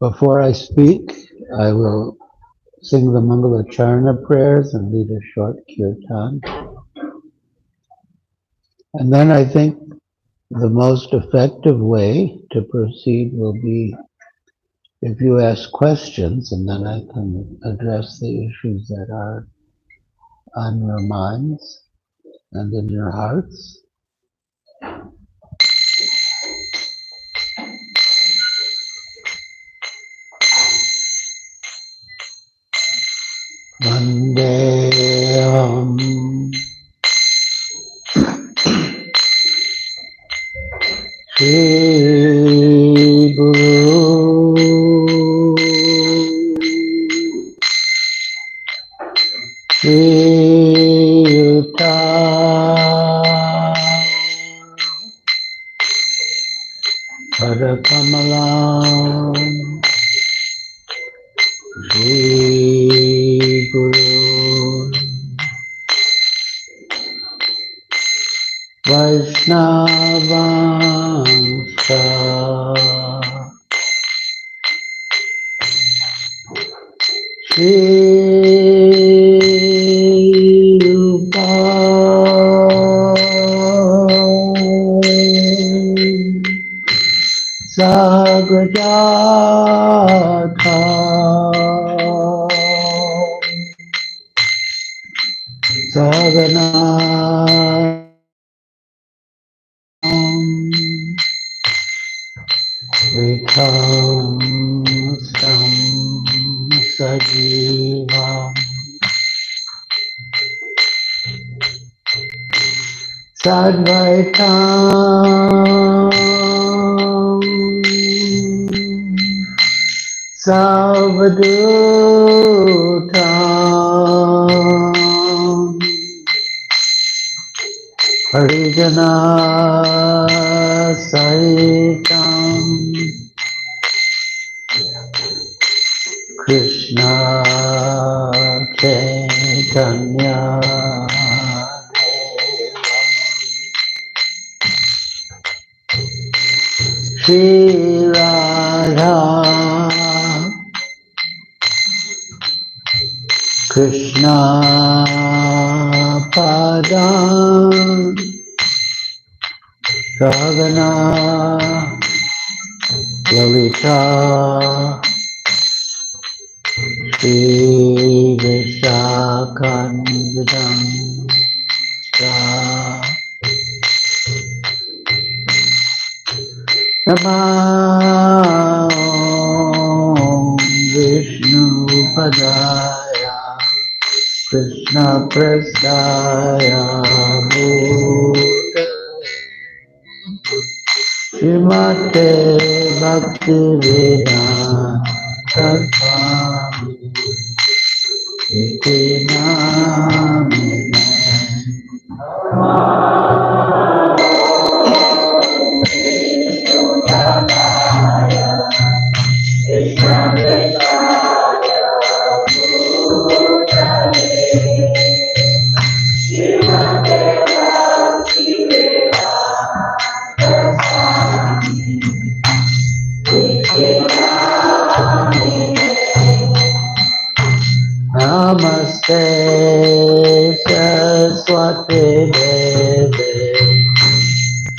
Before I speak, I will sing the Mangalacharna prayers and lead a short kirtan. And then I think the most effective way to proceed will be if you ask questions, and then I can address the issues that are on your minds and in your hearts. Vandeham Shri Guru Shri Yuta Padakamalam Shri Guru Vaishnavamsa Shri Yuta Sagrada Sagana Vitam Sam Sajivam Sadvaitam Savadutam Harijana Sahitam Krishna Chaitanya Shri Radha Krishna Padam Ragana Lalita Shri Vishakandam Namah Vishnu Padaya Krishna Prasthaya Bhutale Srimate Bhaktivedanta Swami Iti Namine Namaste Saraswati Deve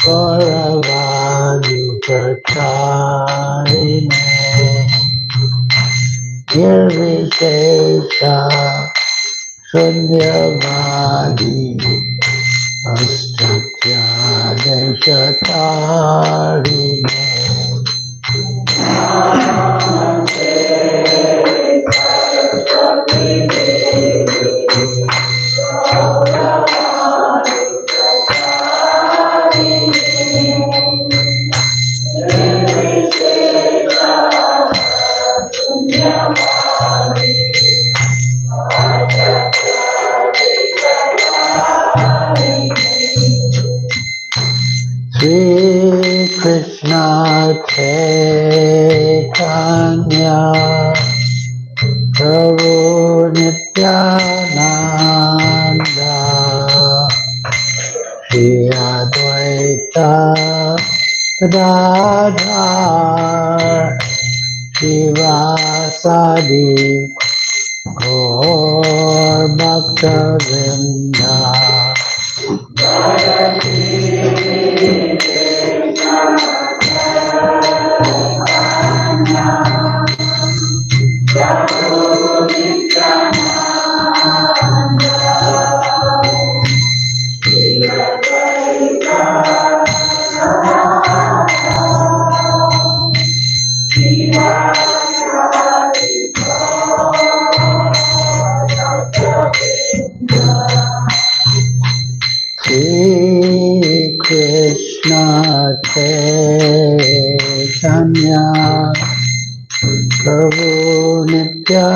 Gauravani Pracharine Nirvishesha Shunyavadi Astratya Deshatarine Sri Krishna Chaitanya Prabhu Nityananda Shri Advaita Gadadhar Shivasadi Gaur Bhakta Vrinda Shri Krishna Chaitanya Prabhu Nityananda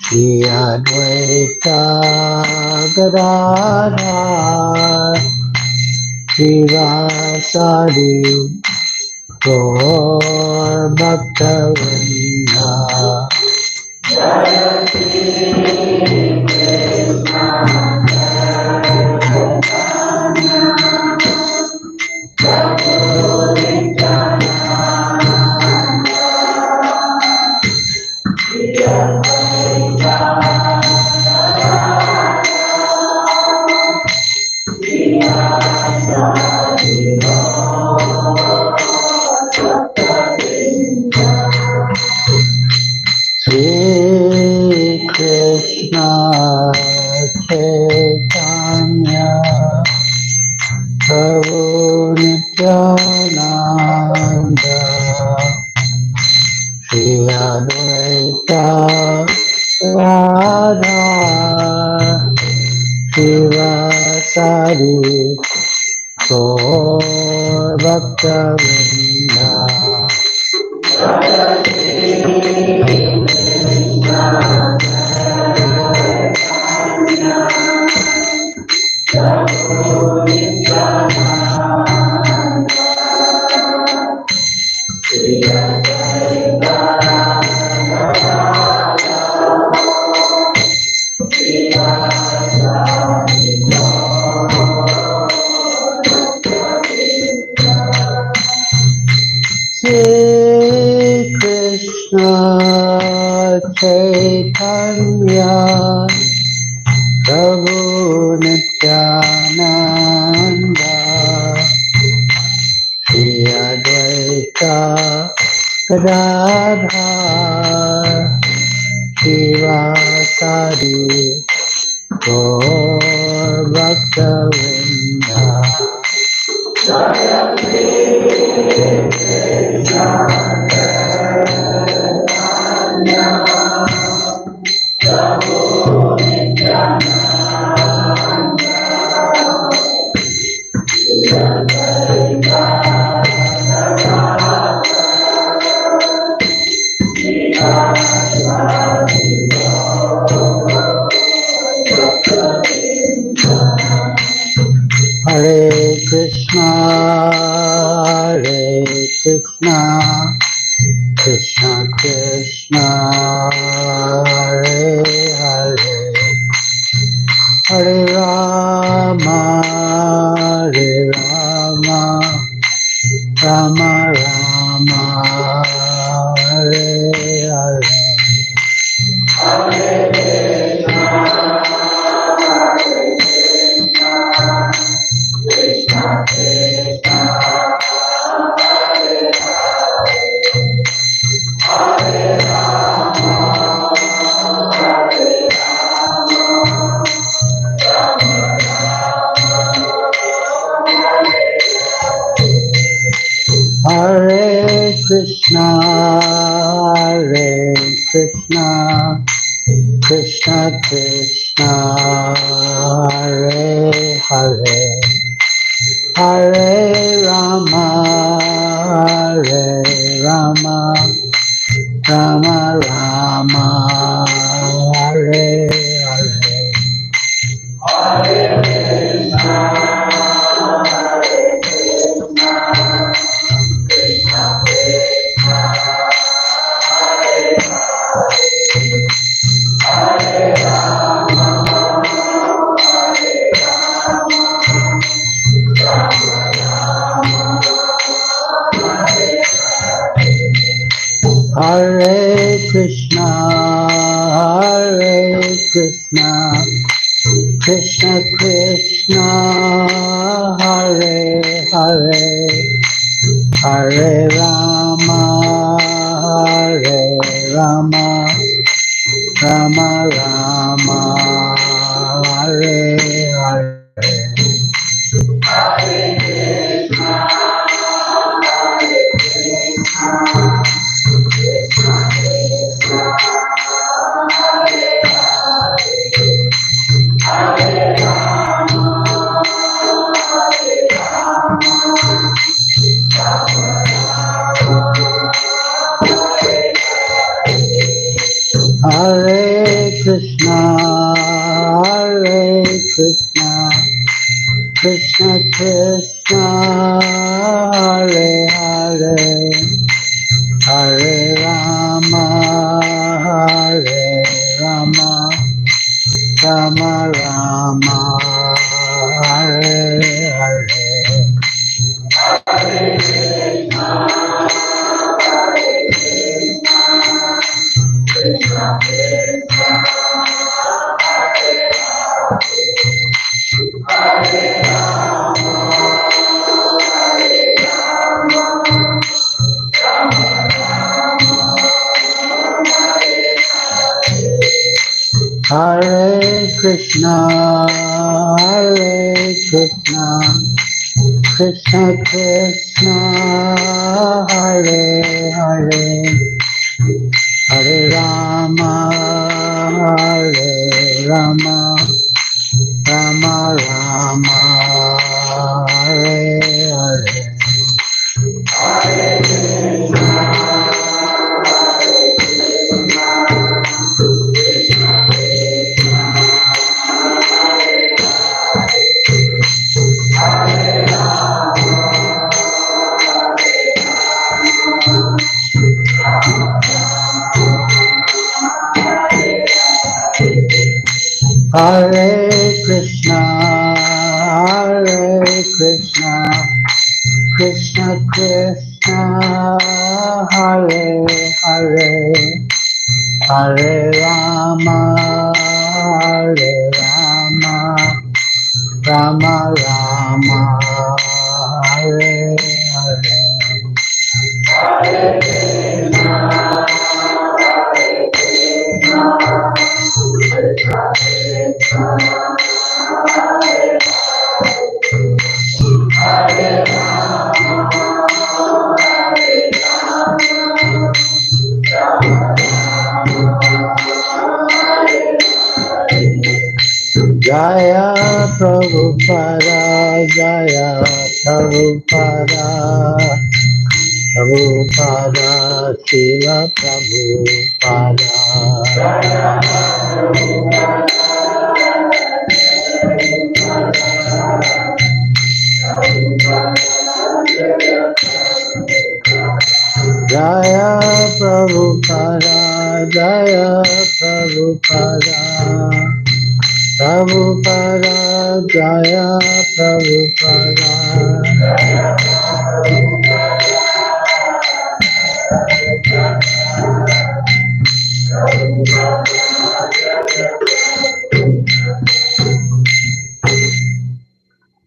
Shri Advaita Gadadhar Shivasadi Gaur Bhakta Vrinda Shri Krishna Chaitanya Prabhu Nityananda Shri Advaita Radha Shivasari Gaur Bhakta Vrinda Shri Krishna Chaitanya Prabhu Nityananda Shri Advaita Gadadhar Shivasadi Gaur Bhakta Vrinda Hare Krishna, Krishna Krishna, Hare Hare, Hare Rama, Rama Rama, Hare Hare. Hare Krishna, Krishna Krishna, Hare Hare, Hare Rama, Rama Rama, Hare Hare. Hare Krishna, Hare Krishna, Krishna Krishna, Hare Hare, Hare Rama, Hare Rama, Rama Rama, Hare Hare. Hare Krishna, Hare Krishna, Krishna Krishna, Hare Hare, Hare Rama, Hare Rama, Rama Rama, Hare Hare. Hare Krishna, Hare Krishna, Krishna Krishna, Hare Hare, Hare Rama, Hare Rama, Rama Rama, Hare Hare. Hare Krishna, Hare Krishna, Krishna Krishna, Hare Hare, Hare Rama, Hare Rama, Rama Rama, Hare Hare. Jaya Prabhupada, Jaya Prabhupada, Prabhupada, Srila Prabhupada. Jaya Prabhupada, Jaya Prabhupada, Prabhupada, Jaya Prabhupada.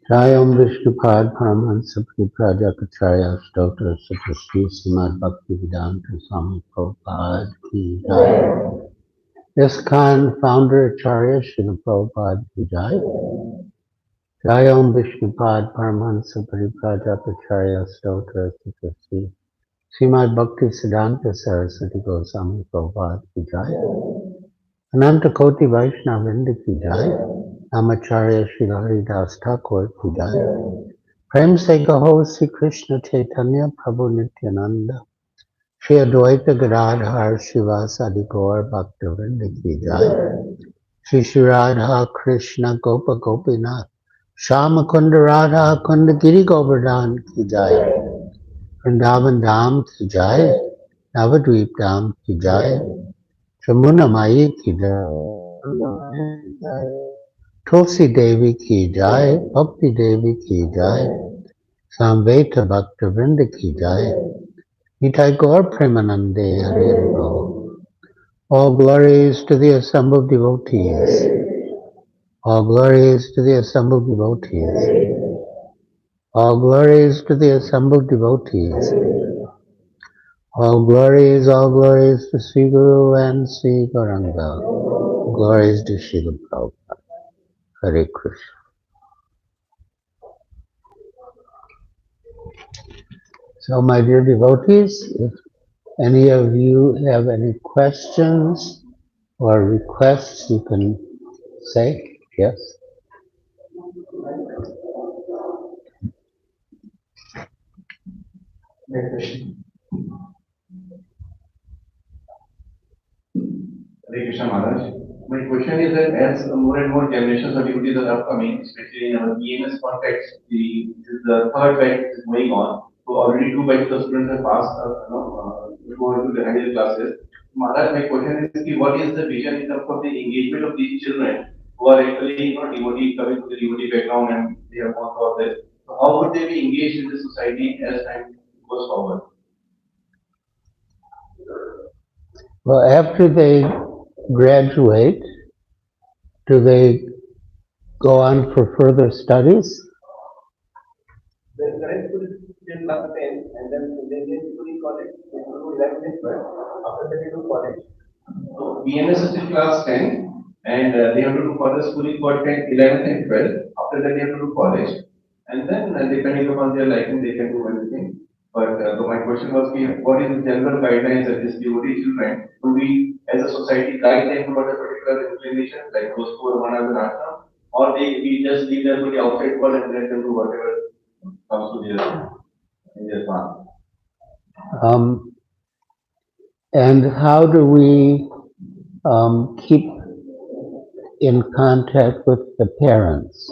Jayam Vishnupad Paramahansa Prajakacharya Stotra Satrasri Srimad Bhakti Vedanta Swami Prabhupada Ki Jai. ISKCON founder Acharya Srila Prabhupada Ki Jai. Jayam Vishnupad Paramahansa Prajakacharya Stotra Satrasri Srimad Bhakti Siddhanta Saraswati Goswami Prabhupada Ki Jai. Ananta Koti Vaishnavrinda Ki Jai. Namacharya Srila Haridas Thakur Ki Jai. Prem Se Gaho Sri Krishna Chaitanya Prabhu Nityananda Shri Advaita Gadadhar Srivasadi Gaur Bhaktivinoda Ki Jai. Shri Shri Radha Krishna Gopa Gopinath Shama Kunda Radha Kunda Giri Govardhan Ki Jai. Vrindavan Dham Ki Jai. Navadvip Dham Ki Jai. Jamuna Mai Ki Jai. Tulsi Devi Ki Jai. Bhakti Devi Ki Jai. Samveta Bhaktivinoda Ki Jai. Nitai Gaur Premanande Hariro. All glories to the assembled devotees. All glories to the assembled devotees. All glories to the assembled devotees. All glories to Sri Guru and Sri Gauranga. Glories to Srila Prabhupada. Hare Krishna. So, my dear devotees, if any of you have any questions or requests, you can say yes. Hare Krishna Maharaj. My question is that as more and more generations of devotees are upcoming, especially in our EMS context, the third batch is going on. So already two batches of students have passed, go into the higher classes. Maharaj, my question is, what is the vision in terms of the engagement of these children who are actually devotee coming from the devotee background and they have gone through all this? So how would they be engaged in the society as time goes forward? Well, after they graduate, do they go on for further studies? The current school is till class 10 and then they go to college, they go to 11 and 12. After that, they do college. So BMS is till class 10 and they have to do further schooling for 10, 11th and 12th. After that, they have to do college. And then, depending upon their liking, they can do anything. But so my question was, what is the general guidelines that this devotee children, do we as a society guide them for a particular inclination, like those who are one as an ashram, or we just leave them to the outside world and let them do whatever comes to their in their path. And how do we keep in contact with the parents?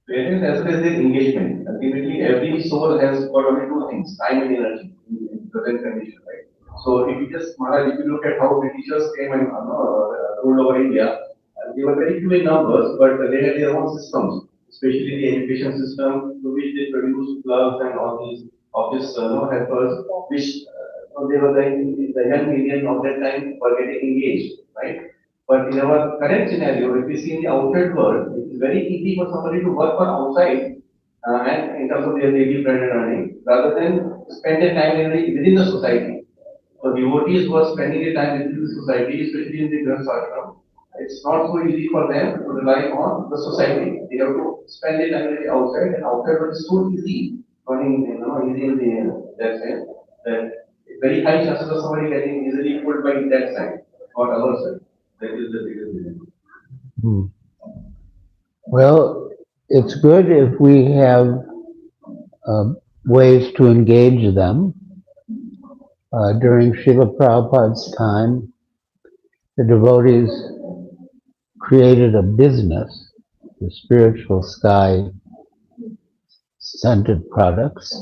Parents as well as their engagement. Ultimately, every soul has got only two things: time and energy in present condition, right? So if you just, Maharaj, if you look at how Britishers came and ruled over India, they were very few in numbers, but they had their own systems, especially the education system, to which they produced clubs and all these office helpers, which they were the young Indians of that time were getting engaged, right? But in our current scenario, if we see in the outside world, it is very easy for somebody to work for outside and in terms of their daily bread and earning, rather than spend their time within the society. So devotees who are spending their time within the society, especially in the girls' ashram, it's not so easy for them to rely on the society. They have to spend their time outside, and outside world is so easy, easy in that sense that very high chances of somebody getting easily pulled by that side, not our side. That is the biggest reason. Hmm. Well, it's good if we have ways to engage them. During Srila Prabhupada's time, the devotees created a business, the spiritual sky scented products,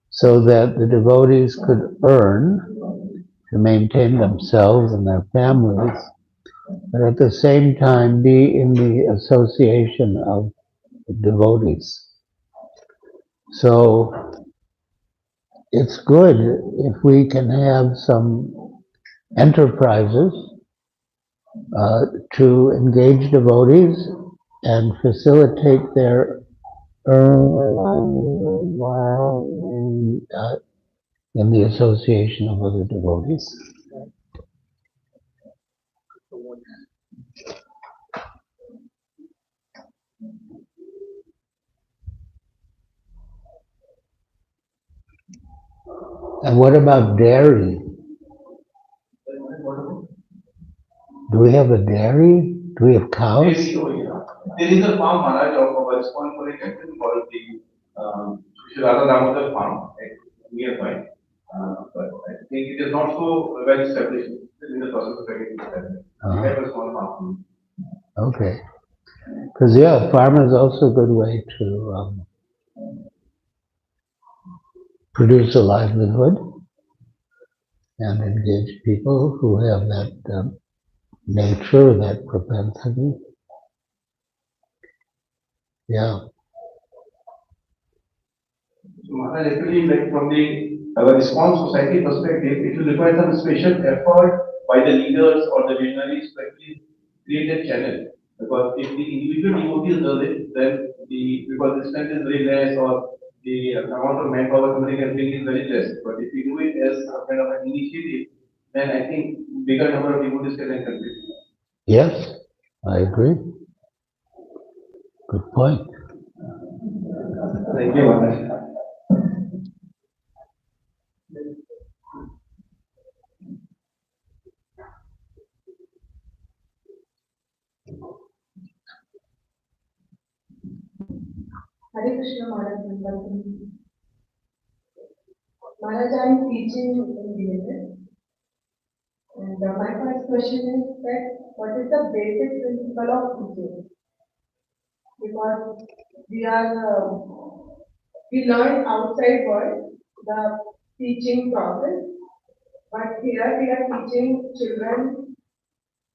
so that the devotees could earn to maintain themselves and their families, but at the same time be in the association of the devotees. So it's good if we can have some enterprises to engage devotees and facilitate their while in the association of other devotees. And what about dairy? Do we have a dairy? Do we have cows? There is a farm, Maharaj, of a small for a temple called the Shirada Damodar farm nearby. But I think it is not so well established. It's in the process of getting established. We have a small farm. Okay. Because, yeah, farm is also a good way to produce a livelihood and engage people who have that nature, that propensity. Yeah. So, Maharaj, actually, like from the have a response society perspective, it will require some special effort by the leaders or the visionaries to actually create a channel. Because if the individual devotees does it, then because the strength is very less or the amount of manpower somebody can bring is very less. But if you do it as a kind of an initiative, then I think bigger number of devotees can contribute. Yes, I agree. Good point. Thank you, Maharaj. Hare Krishna Maharaj, Maharaj, I am teaching in BSS. And my first question is that what is the basic principle of teaching? Because we are we learn outside world the teaching process, but here we are teaching children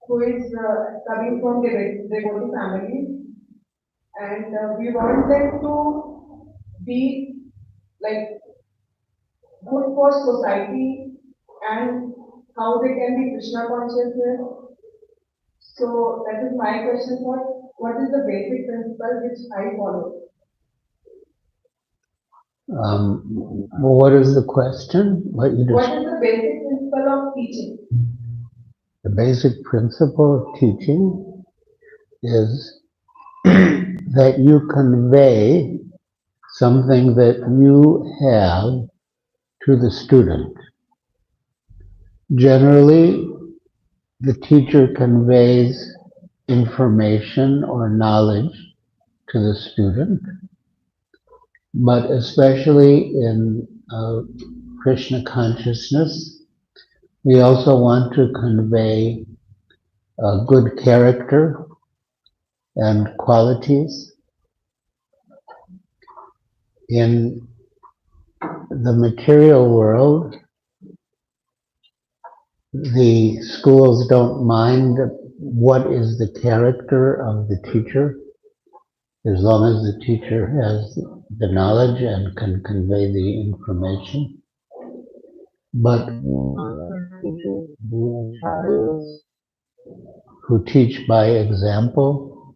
who is coming from devotee families, and we want them to be like good for society and how they can be Krishna consciousness. So that is my question for what is the basic principle which I follow? What is the question? What is the basic principle of teaching? The basic principle of teaching is that you convey something that you have to the student. Generally, the teacher conveys information or knowledge to the student, but especially in Krishna consciousness, we also want to convey good character and qualities. In the material world, the schools don't mind what is the character of the teacher, as long as the teacher has the knowledge and can convey the information. But who teach by example,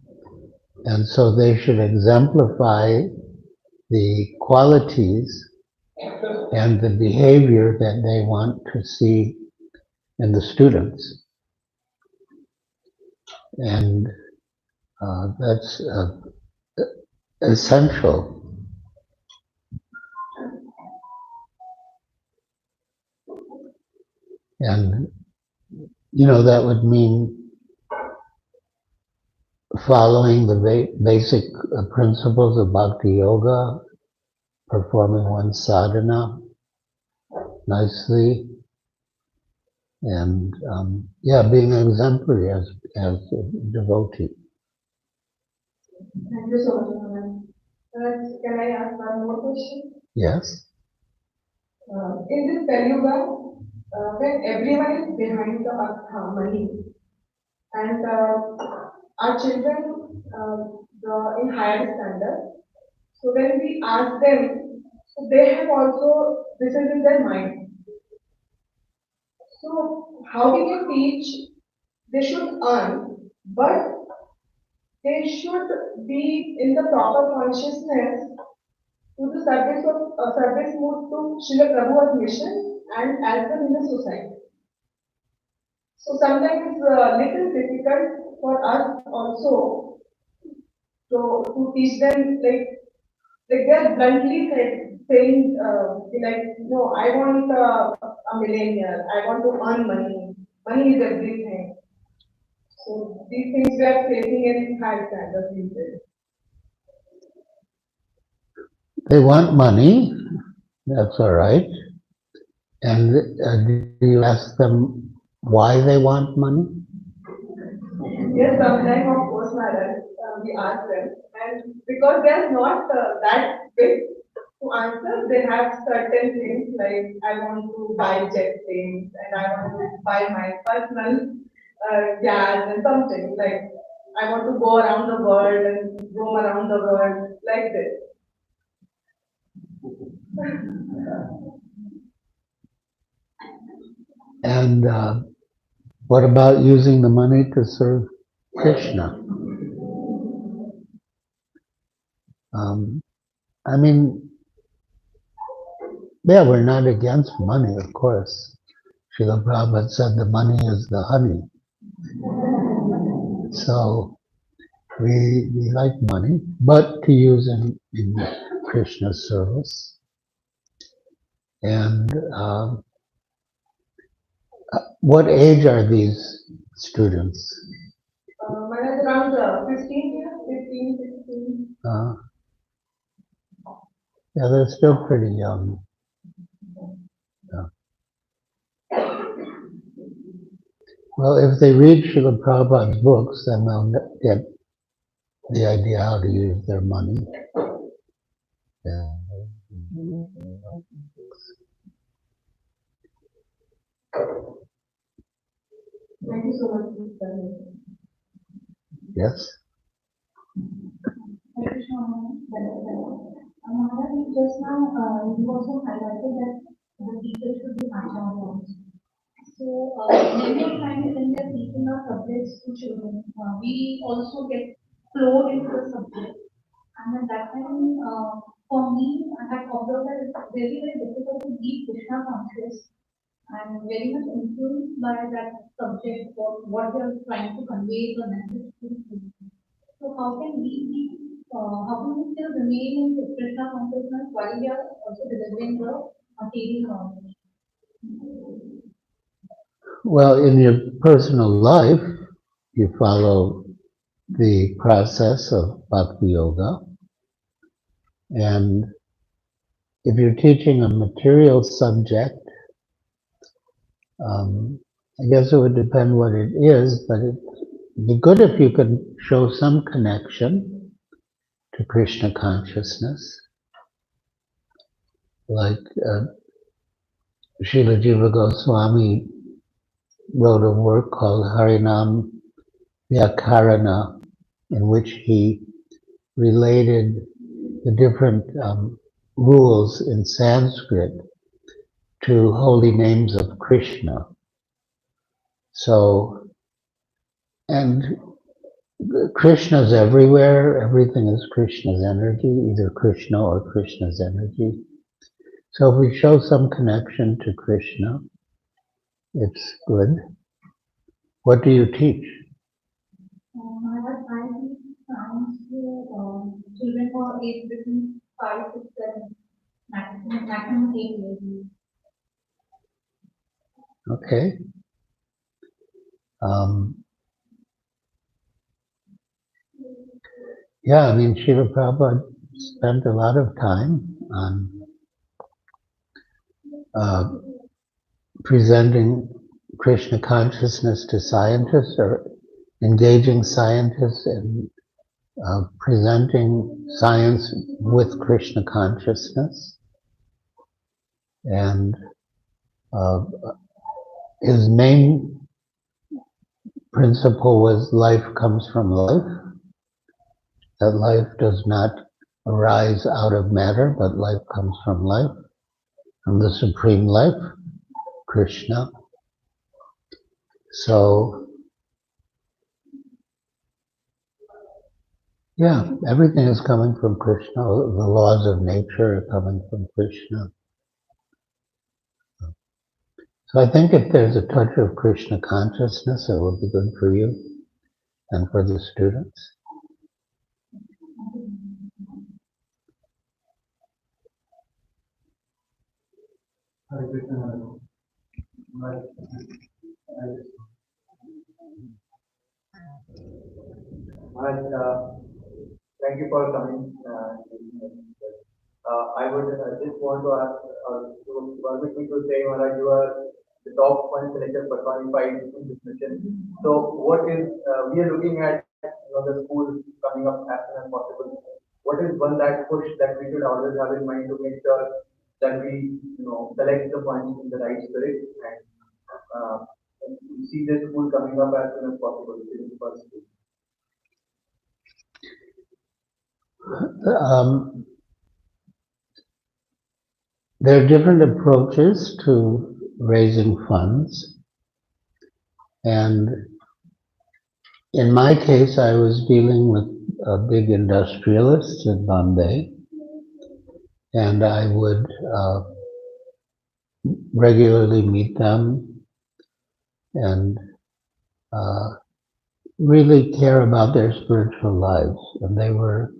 and so they should exemplify the qualities and the behavior that they want to see in the students. And that's essential. And, that would mean following the basic principles of bhakti yoga, performing one's sadhana nicely, and being exemplary as a devotee. Thank you so much, Maharaj. Can I ask one more question? Yes. In this Kali Yuga, when everyone is behind the money, and our children in higher standard, so when we ask them, so they have also this is in their mind. So how we can teach? They should earn, but they should be in the proper consciousness to the service mood to Srila Prabhu's mission and as well in the society. So sometimes it's a little difficult for us also to teach them like they're bluntly saying like no, I want a millionaire, I want to earn money, money is everything. So these things we are facing in high standards these days. They want money, that's all right. And do you ask them why they want money? Yes, sometimes of course, Maharaj, we ask them, and because they are not that big to answer, they have certain things like I want to buy jet planes and I want to buy my personal gas and something like I want to go around the world and roam around the world like this. And what about using the money to serve Krishna? I mean, yeah, we're not against money, of course. Srila Prabhupada said the money is the honey. So we like money, but to use in Krishna's service. And what age are these students? One is around 15 years, 15, 16. Yeah, they're still pretty young. Yeah. Well, if they read Srila Prabhupada's books, then they'll get the idea how to use their money. Yeah. Thank you so much, Mr. Yes? Just now, you also highlighted that the teacher should be hands-on. So, many of times when we are teaching our subjects to children, we also get flowed into the subject. And at that time, for me, I have observed that it's very, very difficult to be Krishna conscious and very much influenced by that subject or what we are trying to convey the message to the student. So how can we be, how can we still remain in Krishna consciousness while we are also delivering the material knowledge? Well, in your personal life, you follow the process of Bhakti Yoga. And if you're teaching a material subject, I guess it would depend what it is, but it'd be good if you could show some connection to Krishna consciousness. Like Srila Jiva Goswami wrote a work called Harinam Vyakarana, in which he related the different rules in Sanskrit to holy names of Krishna. So, and Krishna's everywhere, everything is Krishna's energy, either Krishna or Krishna's energy. So if we show some connection to Krishna, it's good. What do you teach? I teach science to children for age between 5 to 7, maximum 8 years. Okay. Yeah, I mean, Srila Prabhupada spent a lot of time on presenting Krishna consciousness to scientists or engaging scientists in presenting science with Krishna consciousness. And his main principle was life comes from life, that life does not arise out of matter, but life comes from life, from the supreme life, Krishna. So, yeah, everything is coming from Krishna. The laws of nature are coming from Krishna. So I think if there's a touch of Krishna consciousness, it will be good for you and for the students. Hare Krishna. Thank you for coming. I would just want to ask, to permit me to say, Maharaj, you are the top one selector personified in this mission. So, what is we are looking at the school coming up as soon as possible. What is one that push that we should always have in mind to make sure that we select the points in the right spirit and see this school coming up as soon as possible within the first school. There are different approaches to raising funds. And in my case, I was dealing with big industrialists in Bombay, and I would regularly meet them and really care about their spiritual lives. And they were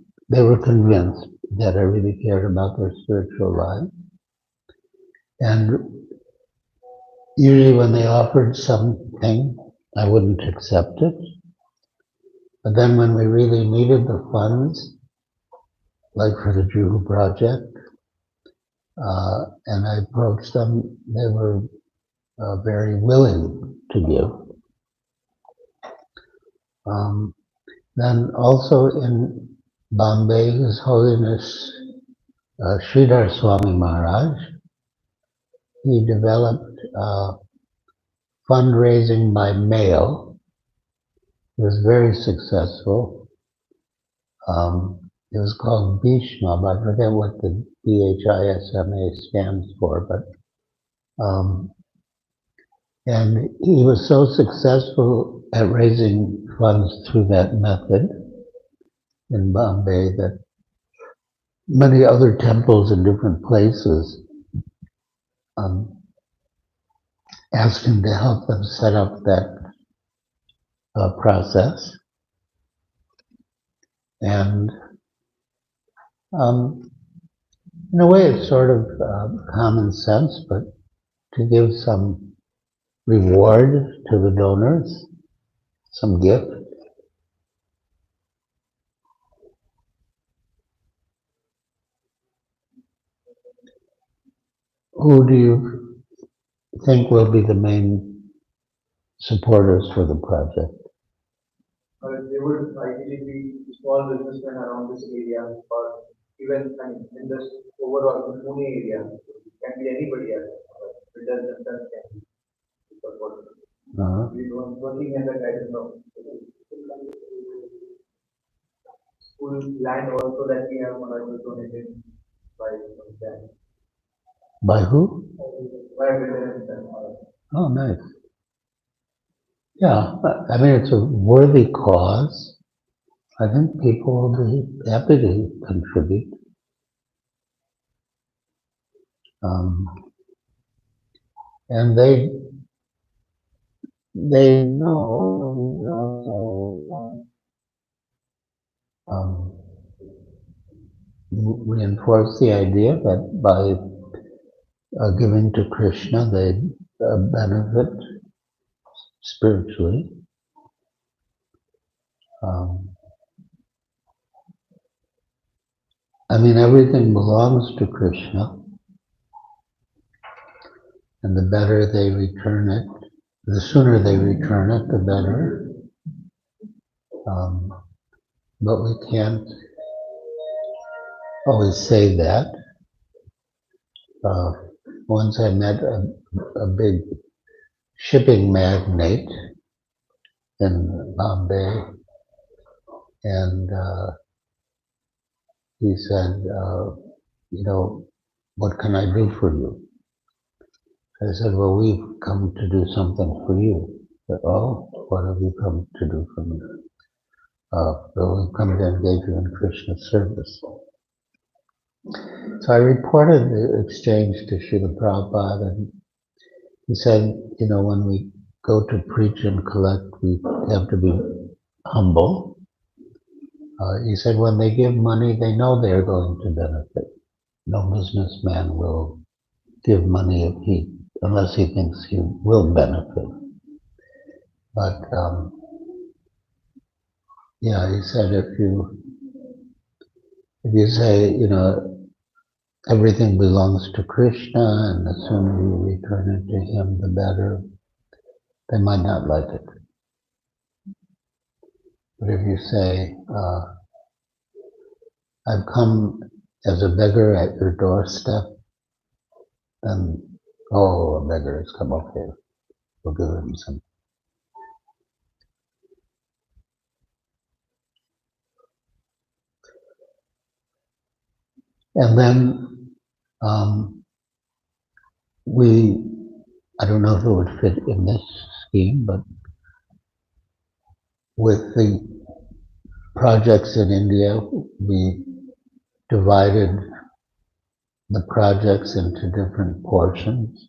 convinced that I really cared about their spiritual lives. And usually when they offered something, I wouldn't accept it. But then when we really needed the funds, like for the Juhu project, and I approached them, they were very willing to give. Then also in Bombay, His Holiness Sridhar Swami Maharaj, he developed fundraising by mail. It was very successful. It was called Bhishma, but I forget what the BHISMA stands for, but and he was so successful at raising funds through that method in Bombay that many other temples in different places asked him to help them set up that process. And in a way, it's sort of common sense, but to give some reward to the donors, some gift. Who do you think will be the main supporters for the project? They would ideally be small businessmen around this area, or even in this overall Pune area. It can be anybody else. Builders themselves can be supported. We were working in the guidance of school land also that we have donated by them. By who? By builders themselves. Oh, nice. Yeah, I mean, it's a worthy cause. I think people will be happy to contribute. And they know, reinforce the idea that by giving to Krishna, they benefit spiritually. I mean, everything belongs to Krishna, and the better they return it, the sooner they return it, the better. But we can't always say that. Once I met a big shipping magnate in Bombay, and he said, what can I do for you? I said, well, we've come to do something for you. He said, oh, what have you come to do for me? Well, we've come to engage you in Krishna service. So I reported the exchange to Srila Prabhupada, and he said, when we go to preach and collect, we have to be humble. He said, when they give money, they know they're going to benefit. No businessman will give money unless he thinks he will benefit. But he said, if you say, everything belongs to Krishna, and the sooner you return it to him, the better, they might not like it. But if you say, I've come as a beggar at your doorstep, then, oh, a beggar has come up here. We'll give him some. And then we I don't know if it would fit in this scheme, but with the projects in India, we divided the projects into different portions,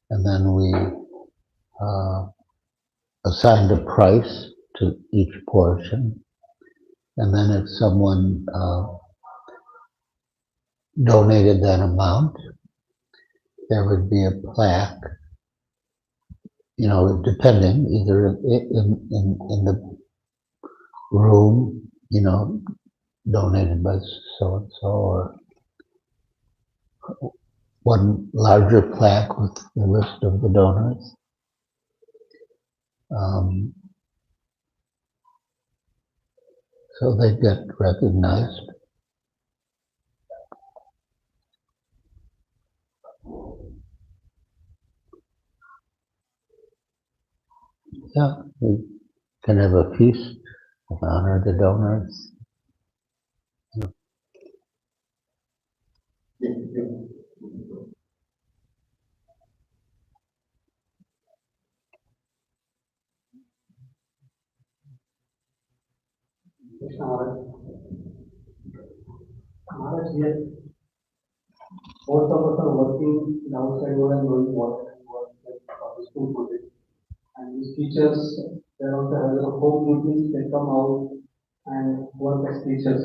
and then we uh, assigned a price to each portion. And then if someone donated that amount, there would be a plaque, depending, either in the room, donated by so and so, or one larger plaque with the list of the donors. Um, so they get recognized. Yeah, we can have a feast to honor the donors. Maharaj, yes, most of us are working in outside world and knowing what work like school project. And these teachers, they also have their home duties, they come out and work as teachers.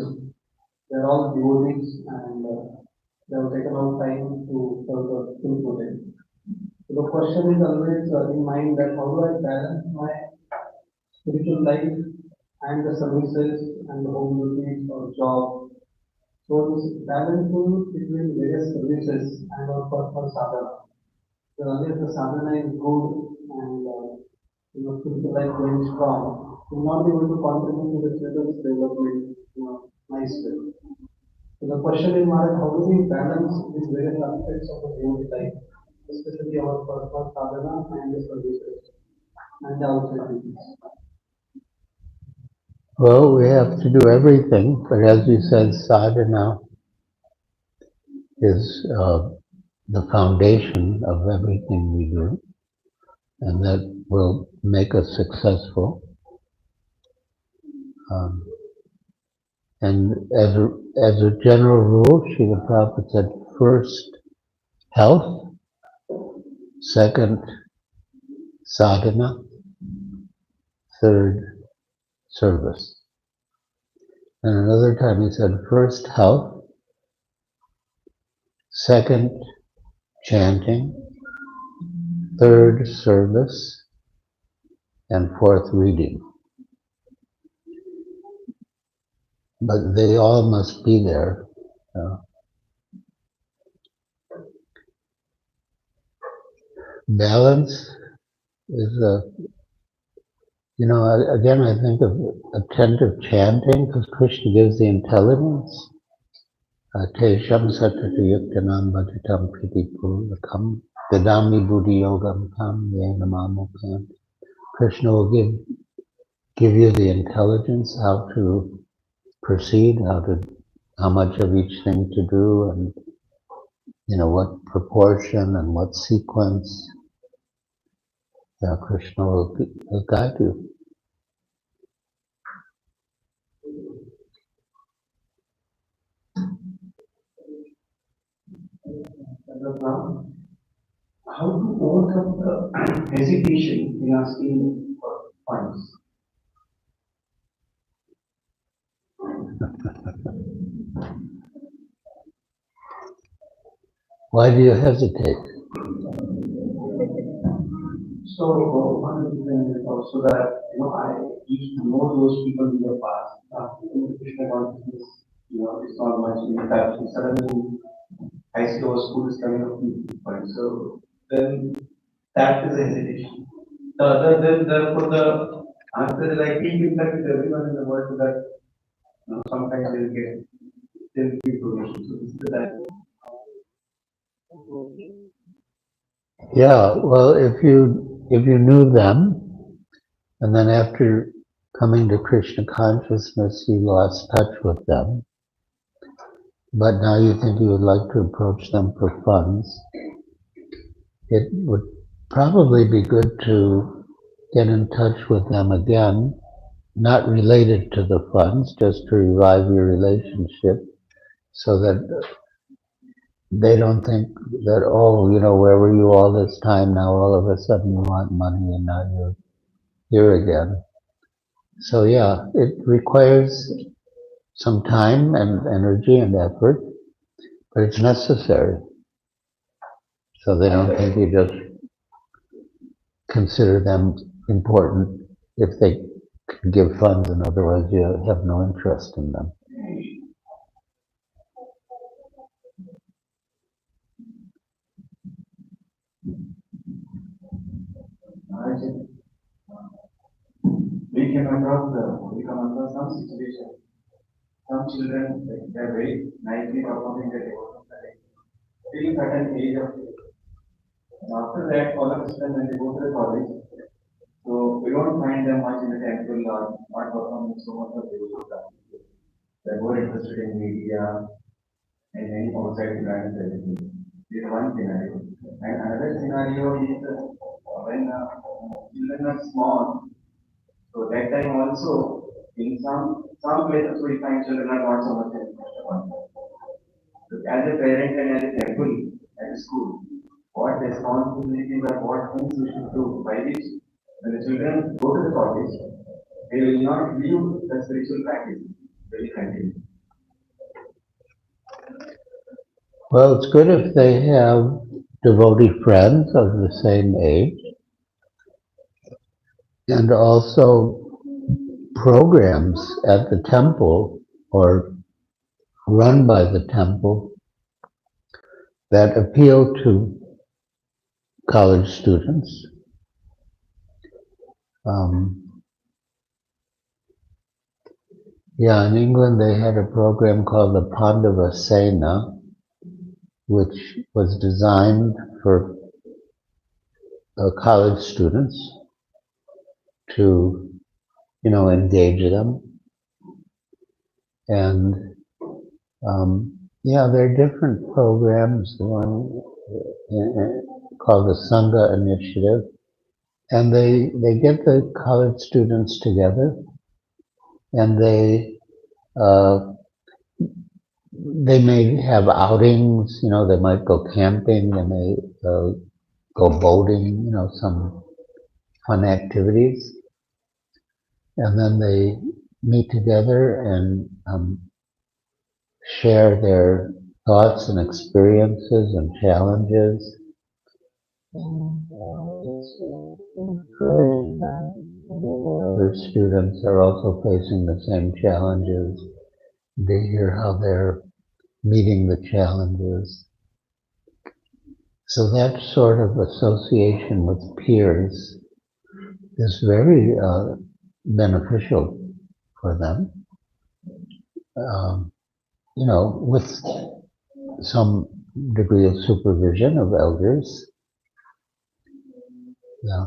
They're all devotees and they have taken out time to serve the school project. So the question is always in mind that how do I balance my spiritual life and the services and the home duties or job. So this balancing between various services and our personal sadhana. So unless the sadhana is good and spiritual life going strong, we will not be able to contribute to the children's development nicely. So the question is, Maharaj, how do we balance these various aspects of the daily life, especially our personal sadhana and the services and the outside duties? Well, we have to do everything, but as you said, sadhana is the foundation of everything we do, and that will make us successful. Um, and as a general rule, Srila Prabhupada said, first health, second sadhana, third service. And another time he said, first health, second chanting, third service, and fourth reading. But they all must be there. Balance is again, I think of attentive chanting, because Krishna gives the intelligence. Tesham satatayuktanam bhatitam pritipurvakam dadami buddhi yogam tam yena mamukam. Krishna will give you the intelligence how to proceed, how much of each thing to do, and what proportion and what sequence. Krishna will guide you. Now, how to overcome the hesitation in asking for funds? Why do you hesitate? So one of the things is also that I used to know those people in the past. After the Krishna consciousness, it's not much in touch. And suddenly I see our school is coming up with funds. So then that is a hesitation. The other then therefore the answer is like keep in touch with everyone in the world so that sometimes they'll give donation. So this is that. Yeah, well, if you knew them, and then after coming to Krishna consciousness, you lost touch with them, but now you think you would like to approach them for funds, it would probably be good to get in touch with them again, not related to the funds, just to revive your relationship so that they don't think that, oh, where were you all this time? Now all of a sudden you want money and now you're here again. So yeah, it requires some time and energy and effort, but it's necessary. So they don't think you just consider them important if they can give funds and otherwise you have no interest in them. We come across some situation. Some children, they're very nicely performing their devotional study till certain age of age. After that, all of a sudden, when they go to the college, so we don't find them much in the temple or not performing so much of devotional practices. They're more interested in media and any outside environment everything. This is one scenario. And another scenario is when children are small. So that time also, in some places we find children are not so much interested. So as a parent and as a temple, as a school, what responsibilities or what things we should do by which when the children go to the college, they will not leave the spiritual practice. They will continue. Well, it's good if they have devotee friends of the same age, and also programs at the temple or run by the temple that appeal to college students. In England they had a program called the Pandava Sena, which was designed for college students to, engage them. And there are different programs. One called the Sangha Initiative, and they get the college students together, and they may have outings. They might go camping. They may go boating. Some fun activities, and then they meet together and share their thoughts and experiences and challenges. Other students are also facing the same challenges. They hear how they're meeting the challenges. So that sort of association with peers is very beneficial for them. With some degree of supervision of elders. Yeah.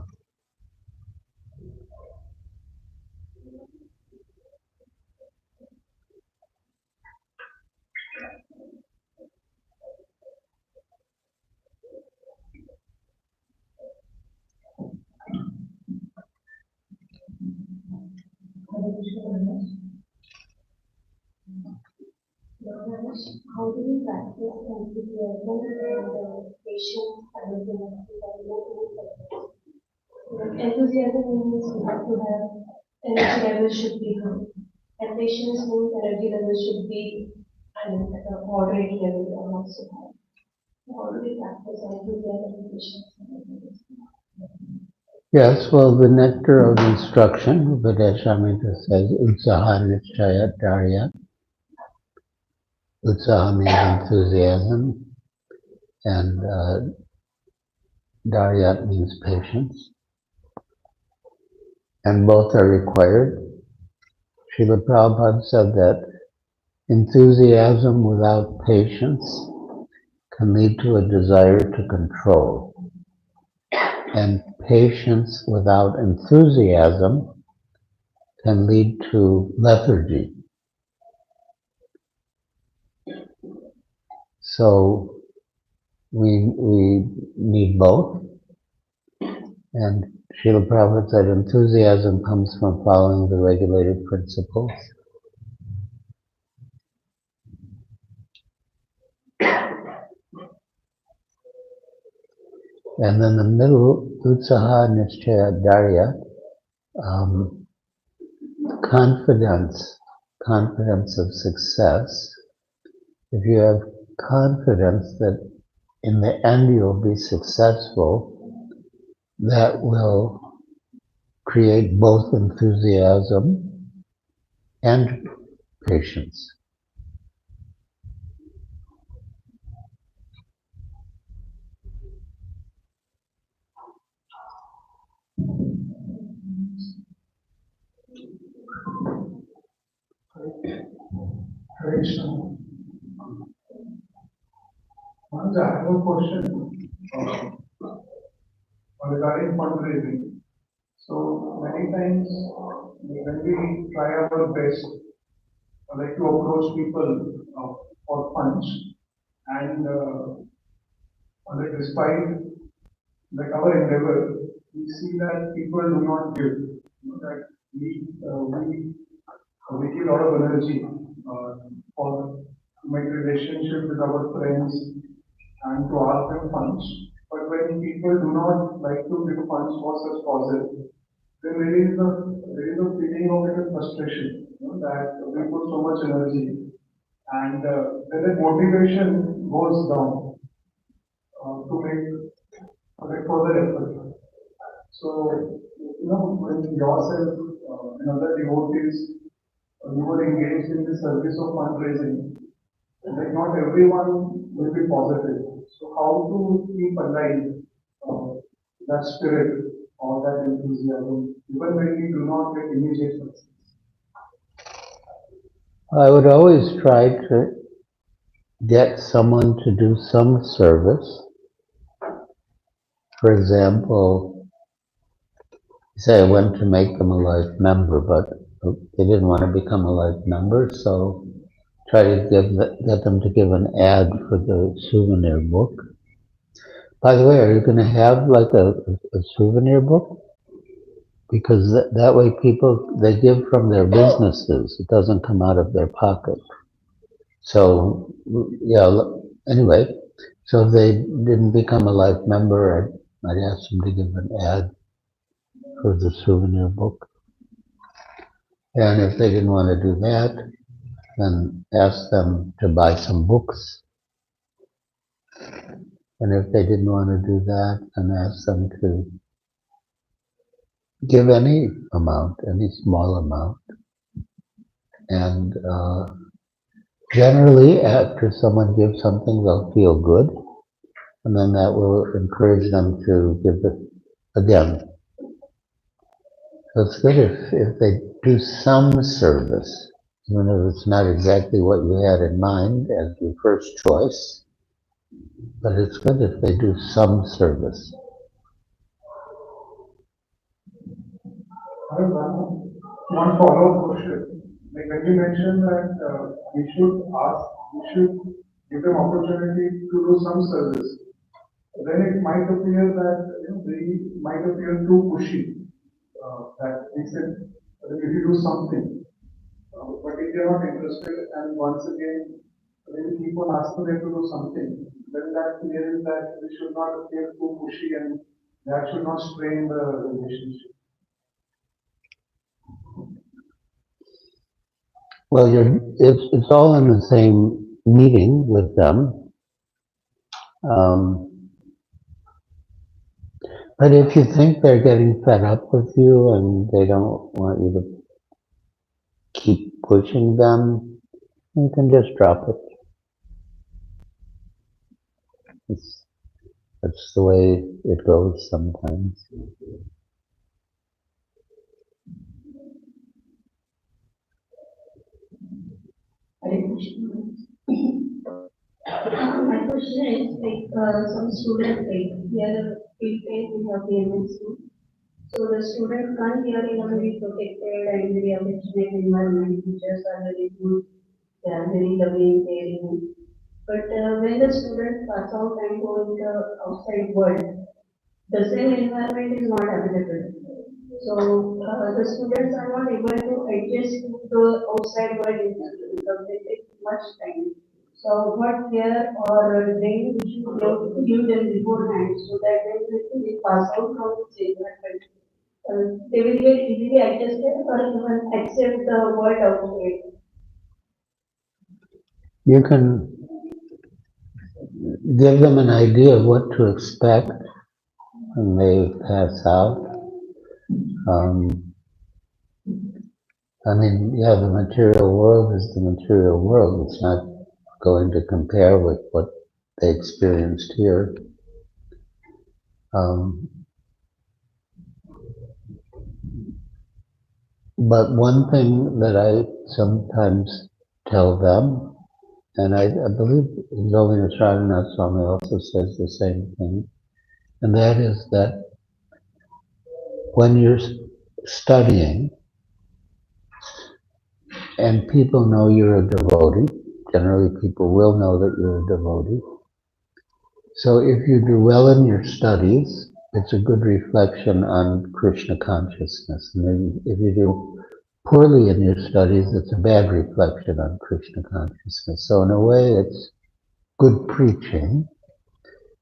How do you practice enthusiasm and patience simultaneously while both enthusiasm means you have to have energy level should be good, and patience means energy level should be at a moderate level or not so high. How do we practice enthusiasm and patience simultaneously? Yes, well, the nectar of instruction, Vedashamita says, Utsaha Nichayat Daryat. Utsaha means enthusiasm, and Daryat means patience. And both are required. Srila Prabhupada said that enthusiasm without patience can lead to a desire to control. And patience without enthusiasm can lead to lethargy. So we need both. And Srila Prabhupada said enthusiasm comes from following the regulated principles. And then the middle, utsaha nishchaya dharya, confidence of success. If you have confidence that in the end you'll be successful, that will create both enthusiasm and patience. Krishna. Manoj, I have a question regarding fundraising. So many times when we try our best, like to approach people for funds, and despite like our endeavor, we see that people do not give. That we give a lot of energy for to make relationship with our friends and to ask them funds. But when people do not like to give funds for such causes, then there is a feeling of like a frustration, that we put so much energy and then the motivation goes down to make further effort. So, when yourself and other devotees, you were engaged in the service of fundraising, like not everyone will be positive. So, how to keep alive uh, that spirit or that enthusiasm, even when we do not get immediate success? I would always try to get someone to do some service. For example, say I went to make them a life member, but they didn't want to become a life member, so try to get them to give an ad for the souvenir book. By the way, are you going to have like a souvenir book? Because that way people, they give from their businesses. It doesn't come out of their pocket. So, yeah, anyway, so if they didn't become a life member, I'd ask them to give an ad for the souvenir book. And if they didn't want to do that, then ask them to buy some books. And if they didn't want to do that, then ask them to give any amount, any small amount. And generally, after someone gives something, they'll feel good. And then that will encourage them to give it again. So it's good if they do some service, even if it's not exactly what you had in mind as your first choice. But it's good if they do some service. I have one follow-up question. Like when you mentioned that we should give them opportunity to do some service, then it might appear that they might appear too pushy. That we said if you do something, but if they are not interested, and once again, when we keep on asking them to do something, then that clears that we should not appear too pushy and that should not strain the relationship. Well, it's all in the same meeting with them. But if you think they're getting fed up with you and they don't want you to keep pushing them, you can just drop it. That's the way it goes sometimes. My question is like some students like here we say we have the NVCC. So the students can't here in a very protected and very affectionate environment. Teachers are very good. They are very loving, caring. But when the students pass out and go in the outside world, the same environment is not available. So the students are not able to adjust to the outside world environment because they take much time. So what care or training we should give them beforehand so that when they pass out from this environment, they will get easily adjusted or even accept the world outside. You can give them an idea of what to expect when they pass out. Um, I mean, yeah, the material world is the material world. It's not going to compare with what they experienced here. Um, but one thing that I sometimes tell them, and I believe Zoe Sharanath Swami also says the same thing, and that is that when you're studying and people know you're a devotee, generally people will know that you're a devotee. So if you do well in your studies, it's a good reflection on Krishna consciousness. And if you do poorly in your studies, it's a bad reflection on Krishna consciousness. So in a way, it's good preaching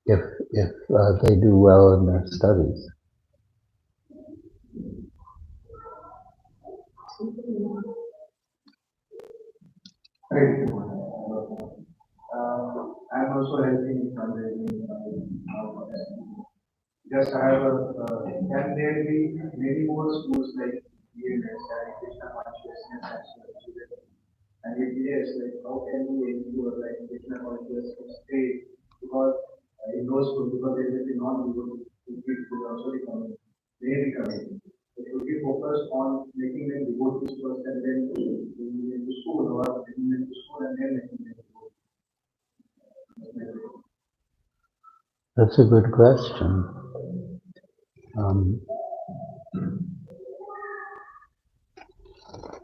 if they do well in their studies. Right. I'm also helping in fundraising. Just I have a, can there be many more schools like EMS and Krishna consciousness as well? And if yes, like how can we ensure like Krishna consciousness stay? Because in those schools, because they will be non-Hindu kids who also be coming, may be coming. So should we focus on making them devotees first and then bringing them to school, or bringing them to school and then making them devotees? That's a good question.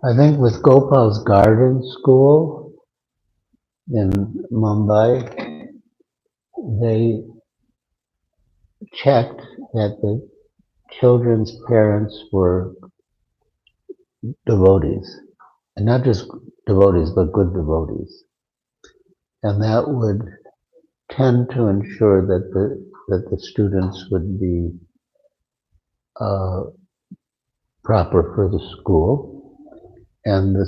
I think with Gopal's Garden School in Mumbai, they checked that the children's parents were devotees, and not just devotees, but good devotees. And that would tend to ensure that the students would be proper for the school, and the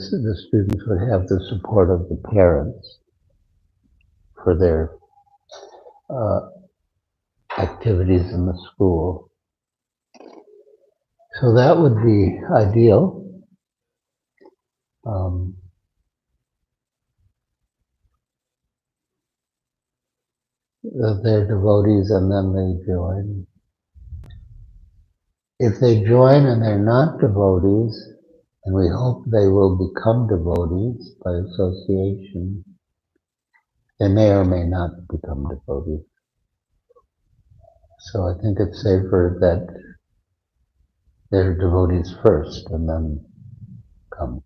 students would have the support of the parents for their activities in the school. So that would be ideal. That they're devotees and then they join. If they join and they're not devotees, and we hope they will become devotees by association, they may or may not become devotees. So I think it's safer that they're devotees first and then come.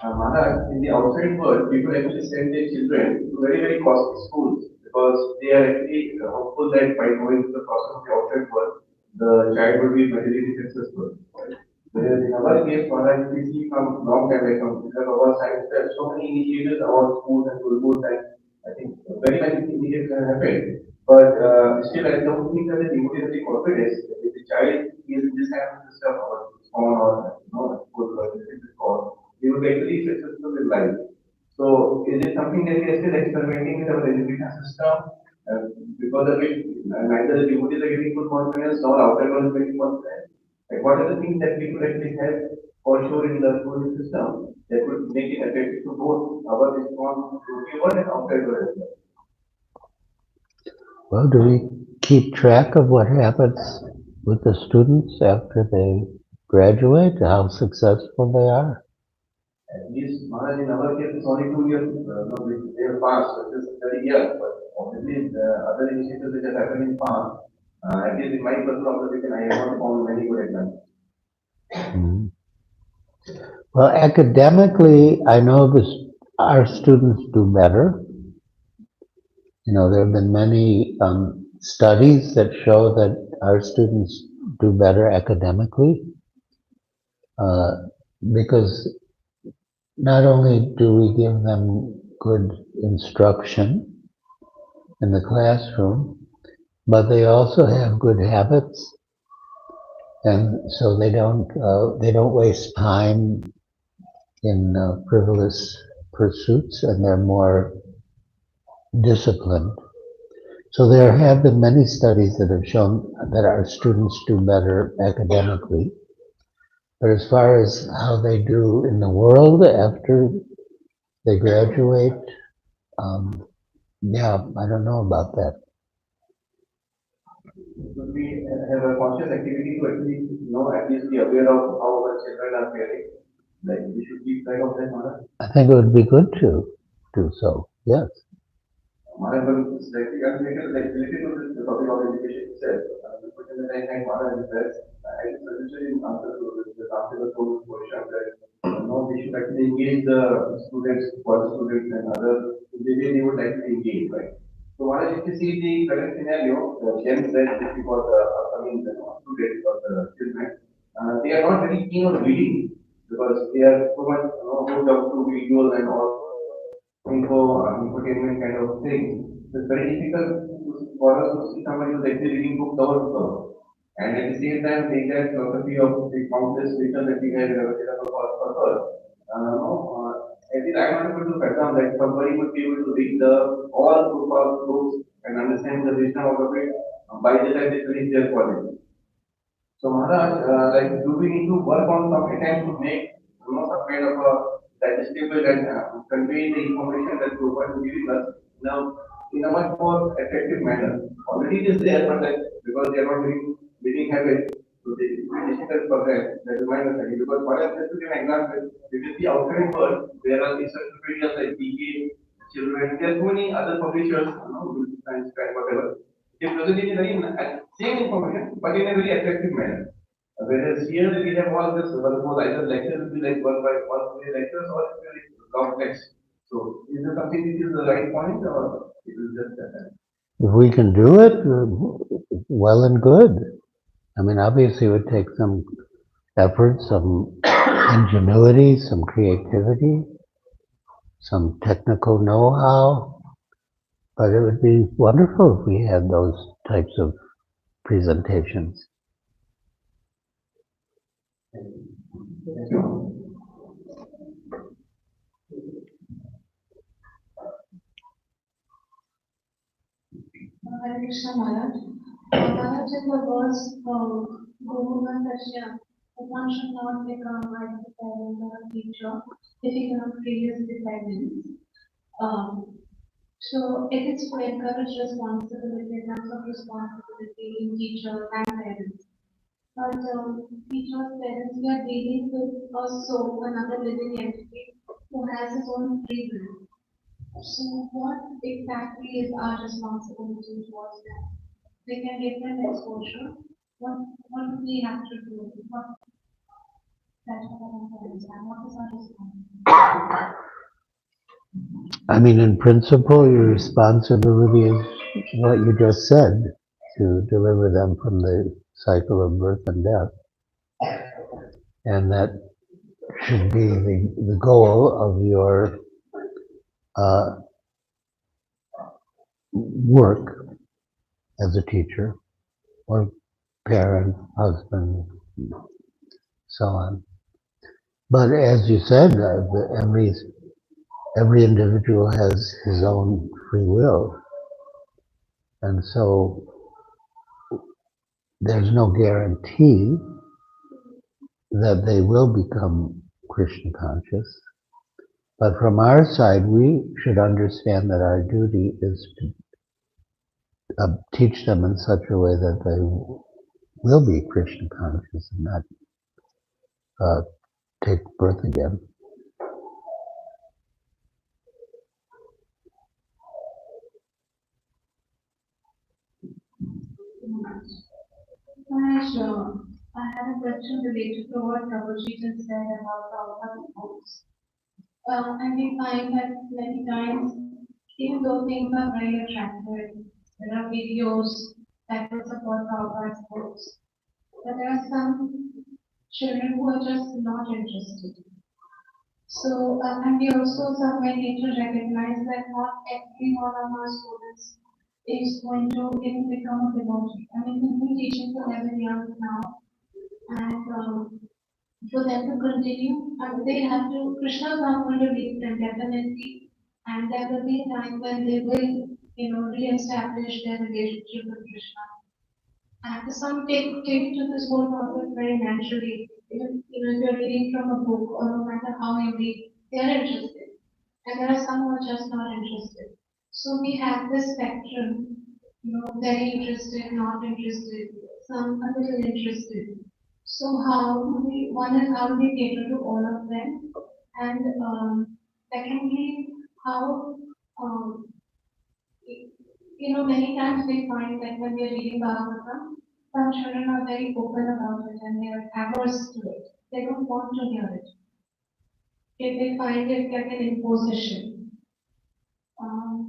Maharaj, in the outside world, people actually send their children to very, very costly schools because they are actually hopeful that by going through the process of the outside world, the child will be materially successful. Whereas in our case, Maharaj, we see from long time back, from because of our science, there are so many initiatives about schools and gurus, and I think very many initiatives have happened. But still, I don't think that the devotee has the confidence that if the child is in this kind of system or on or school or this called, they would be actually successful in life. So is it something that we are still experimenting with our education system? Because of it, neither the devotees are getting full confidence nor outside world is getting confidence. Like what are the things that we could actually have for sure in the school system that would make it effective to both our response to the world and outside world as well? Well, do we keep track of what happens with the students after they graduate, how successful they are? At least Maharaj in our case it's only 2 years, no, they have passed, so it is 30 years, but obviously the other initiatives which have happened in past, at least in my personal observation, I have not found many good examples. Mhm. Well, academically, I know this, our students do better. You know, there have been many studies that show that our students do better academically uh, because not only do we give them good instruction in the classroom, but they also have good habits, and so they don't waste time in frivolous pursuits, and they're more disciplined. So there have been many studies that have shown that our students do better academically. But as far as how they do in the world after they graduate, um, yeah, I don't know about that. Should we have a conscious activity to actually, at least be aware of how our children are faring? Like, we should keep track of that, Mara. I think it would be good to do so. Yes. Mara, well, slightly unrelated, like related to this topic of education itself. The question that I had, Mara, is that I suggested in answer to the answer to the question that we should actually engage the students, college students, and other the way they would like to engage, right? So, Mara, if you see the current scenario, Jen said this because upcoming students or the children, they are not very keen on reading because they are so much hooked up to visual and all infotainment kind of thing. So it's very difficult for us to see somebody who's actually reading book cover to cover. And at the same time, take that philosophy of the countless literature that we have available for us. At least I'm not able to fathom that somebody would be able to read the all books and understand the wisdom out of it by the time they finish their college. So Maharaj, do we need to work on some attempt to make some kind of a digestible and convey the information that Prabhupada is giving us in a much more effective manner? Already it is there, but because they are not doing reading habit, so they it will be difficult for them. That is my understanding. Because what I just to give an example, if you see outside world, there are encyclopedias like PK, children, there are so many other publishers, science, whatever. They present in a very same information, but in a very effective manner. Whereas here we have all this, suppose either lecture will be like one by one way lectures or it will be long text. So is there something which is the right point or it is just that? If we can do it, well and good. I mean, obviously, it would take some effort, some ingenuity, some creativity, some technical know-how, but it would be wonderful if we had those types of presentations. Thank you. Hare Krishna Maharaj. Maharaj, in the verse, Guruvana Tasya, one should not become either a parent or a teacher if he cannot free his dependence. Um, so it is to encourage responsibility, sense of responsibility in teachers and parents. But teachers, parents, we are dealing with a soul, another living entity who has his own free will. So what exactly is our responsibility towards them? We can give them exposure. What do we have to do? That's what I want to understand. What is our responsibility? I mean, in principle, your responsibility is what you just said, to deliver them from the cycle of birth and death. And that should be the goal of your uh, work as a teacher or parent, husband, so on. But as you said, every individual has his own free will, and so there's no guarantee that they will become Krishna conscious. But from our side, we should understand that our duty is to teach them in such a way that they will be Krishna conscious and not uh, take birth again. Maharaj, I have a question related to what Prabhuji just said about the books. And we find that many times, even though things are very attractive, there are videos that will support Prabhupada's books, but there are some children who are just not interested. So, and we also somewhere need to recognize that not every one of our students is going to even become a devotee. I mean, we've been teaching for 11 years now, and for them to continue, they have to, Krishna is not going to leave them definitely, and there will be a time when they will, re-establish their relationship with Krishna. And some take to this whole topic very naturally. Even, if you're reading from a book or no matter how you read, they are interested. And there are some who are just not interested. So we have this spectrum, very interested, not interested, some a little interested. So one is how we cater to all of them, and secondly, how um, many times we find that when we are reading Bhagavatam, some children are very open about it and they are averse to it. They don't want to hear it. They find it like an imposition.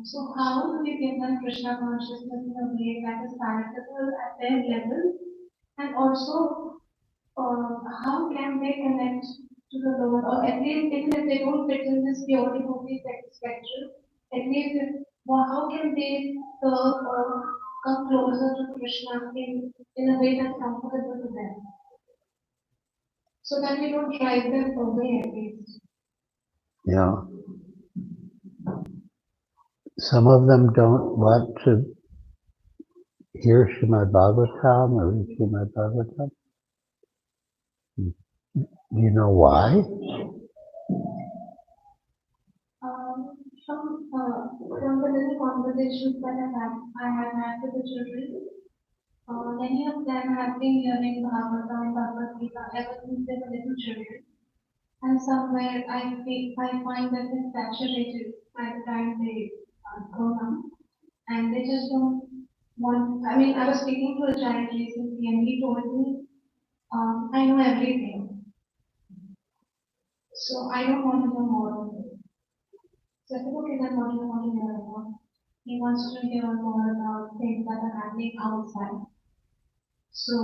So how do we give them Krishna consciousness in a way that is palatable at their level, and also how can they connect to the Lord, or at least even if they don't fit in this pure devotee spectrum, at least well, how can they serve or come closer to Krishna in a way that's comfortable to them, so that we don't drive them away at least. Yeah. Some of them don't want to hear Srimad Bhagavatam or read Srimad Bhagavatam. Do you know why? From the little conversations that I have had with the children, many of them have been hearing Bhagavatam, Bhagavad Gita ever since they were little children. And somewhere I find that they're saturated by the time they grow up. And they just don't want, I mean, I was speaking to a child recently and he told me, I know everything. So I don't want to know more of it. So I said, okay, then what do you want to hear about? He wants to hear more about things that are happening outside. So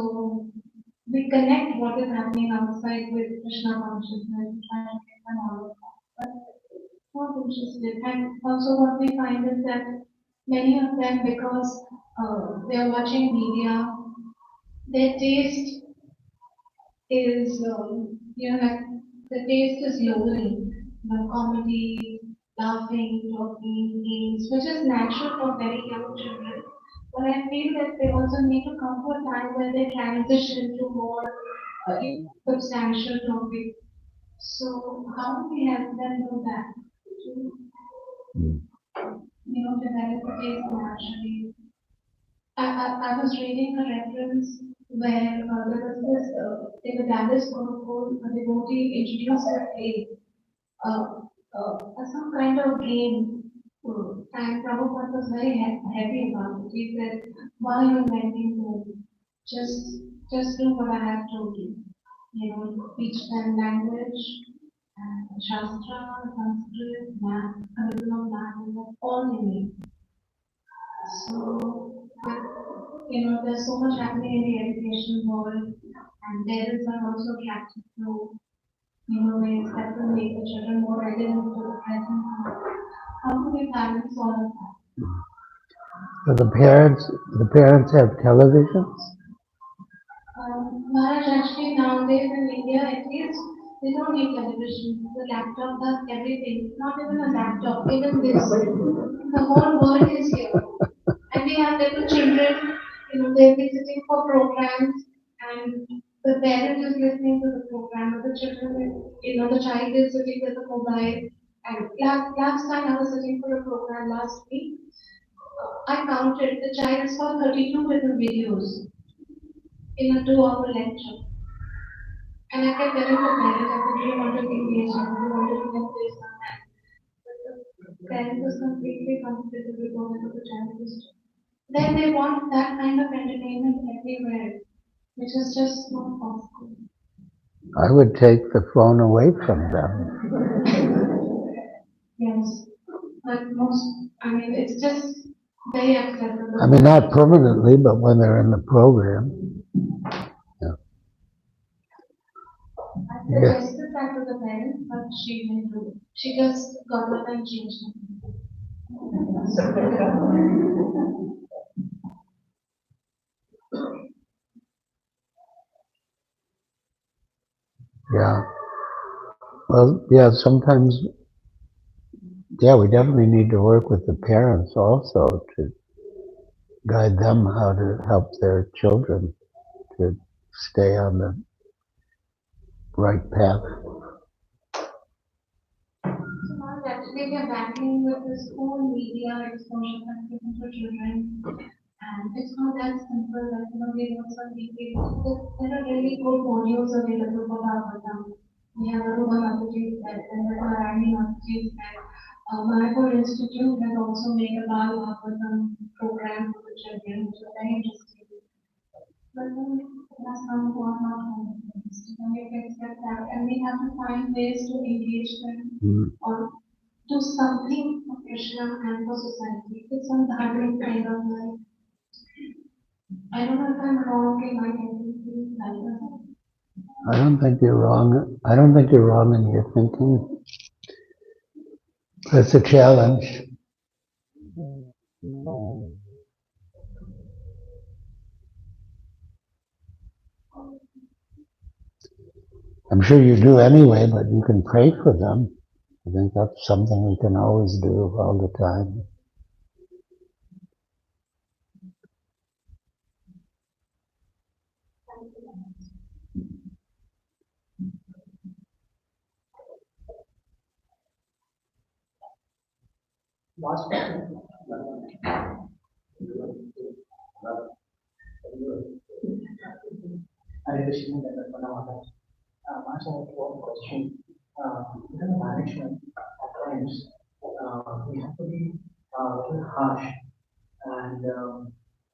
we connect what is happening outside with Krishna consciousness, try to get them all of that. But not interested. And also what we find is that many of them, because they are watching media, their taste is, like the taste is lowering. Comedy, laughing, talking, games, which is natural for very young children. But I feel that they also need to come to a time where they transition to more substantial topics. So how do we help them do that? To, develop a taste naturally. I was reading a reference where there was this, in the Dallas Gurukul, a devotee introduced some kind of game, and Prabhupada was very happy about it. He said, why are you inventing game? Just do what I have told you. Teach them language, and Shastra, Sanskrit, math, a little of math, and that's all they need. So, there's so much happening in the education world, and parents are also attracted to, ways that will make the children more relevant to the present. How do we balance all of that? So the parents have televisions? Maharaj, actually nowadays in India, at least, they don't need television. The laptop does everything. Not even a laptop, even this. The whole world is here. And we have little children, they'll be sitting for programs and the parent is listening to the program, but the children, the child is sitting with the mobile. And last time I was sitting for a program last week, I counted the child saw 32 different videos in a 2-hour lecture. And I kept telling the parent, I said, do you want to engage? Do you want to get this on that? But the parent was completely comfortable with whatever the child was doing. Then they want that kind of entertainment everywhere. which is just not possible. I would take the phone away from them. Yes, but it's just very acceptable. I mean, not permanently, but when they're in the program. I suggested that to the parents, but she didn't do it. She just got up and changed it. Yeah. Well, yeah, sometimes, yeah, we definitely need to work with the parents also to guide them how to help their children to stay on the right path. So now actually we are battling with this whole media exposure that's given to children. And it's not that simple that, we want some details. There are really good modules available for Bhagavatam. We have Aruba Mataji and there are Rani Mataji and Mayapur Institute has also made a Bhagavatam program for the children, which is very interesting. But then there are some who are not convinced. And we can accept that. And we have to find ways to engage them or do something for Krishna and for society. It's some dharmic kind of life. I don't know if I'm wrong in my thinking like that. I don't think you're wrong. I don't think you're wrong in your thinking. It's a challenge. I'm sure you do anyway, but you can pray for them. I think that's something we can always do all the time. Last question. Hare Krishna, Maharaj, I have one question. In the management, at times, we have to be very harsh and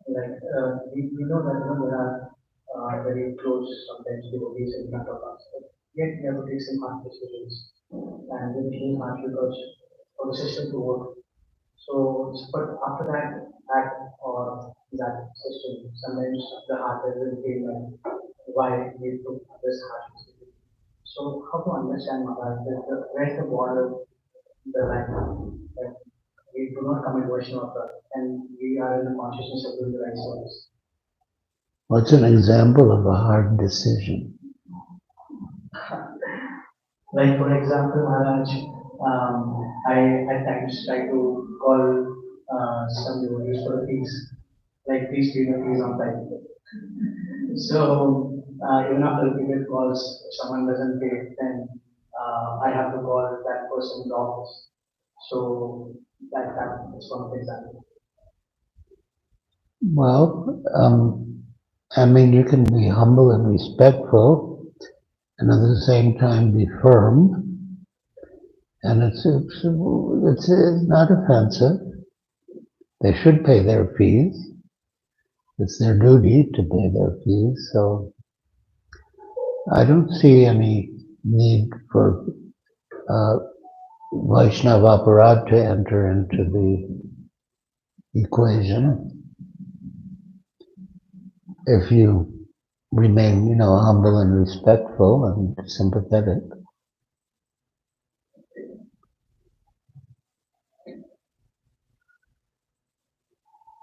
we know that there are very close sometimes devotees in front of us, but yet we have to take some hard decisions and we feel harsh because for the system to work. So, but after that act or that system, sometimes the heart will feel like why we took this harsh decision. So, how to understand Maharaj, where's the border, the line that we do not commit Vaishnava and we are in the consciousness of doing the right service. What's an example of a hard decision? Like for example, Maharaj, I at times try to call some devotees for a fees, like please pay the fees on time. So even after repeated calls, if someone doesn't pay, then I have to call that person in the office. So that is one of the examples. Well, I mean, you can be humble and respectful, and at the same time be firm, and it's not offensive. They should pay their fees. It's their duty to pay their fees. So I don't see any need for Vaishnava Aparad to enter into the equation. If you remain, humble and respectful and sympathetic.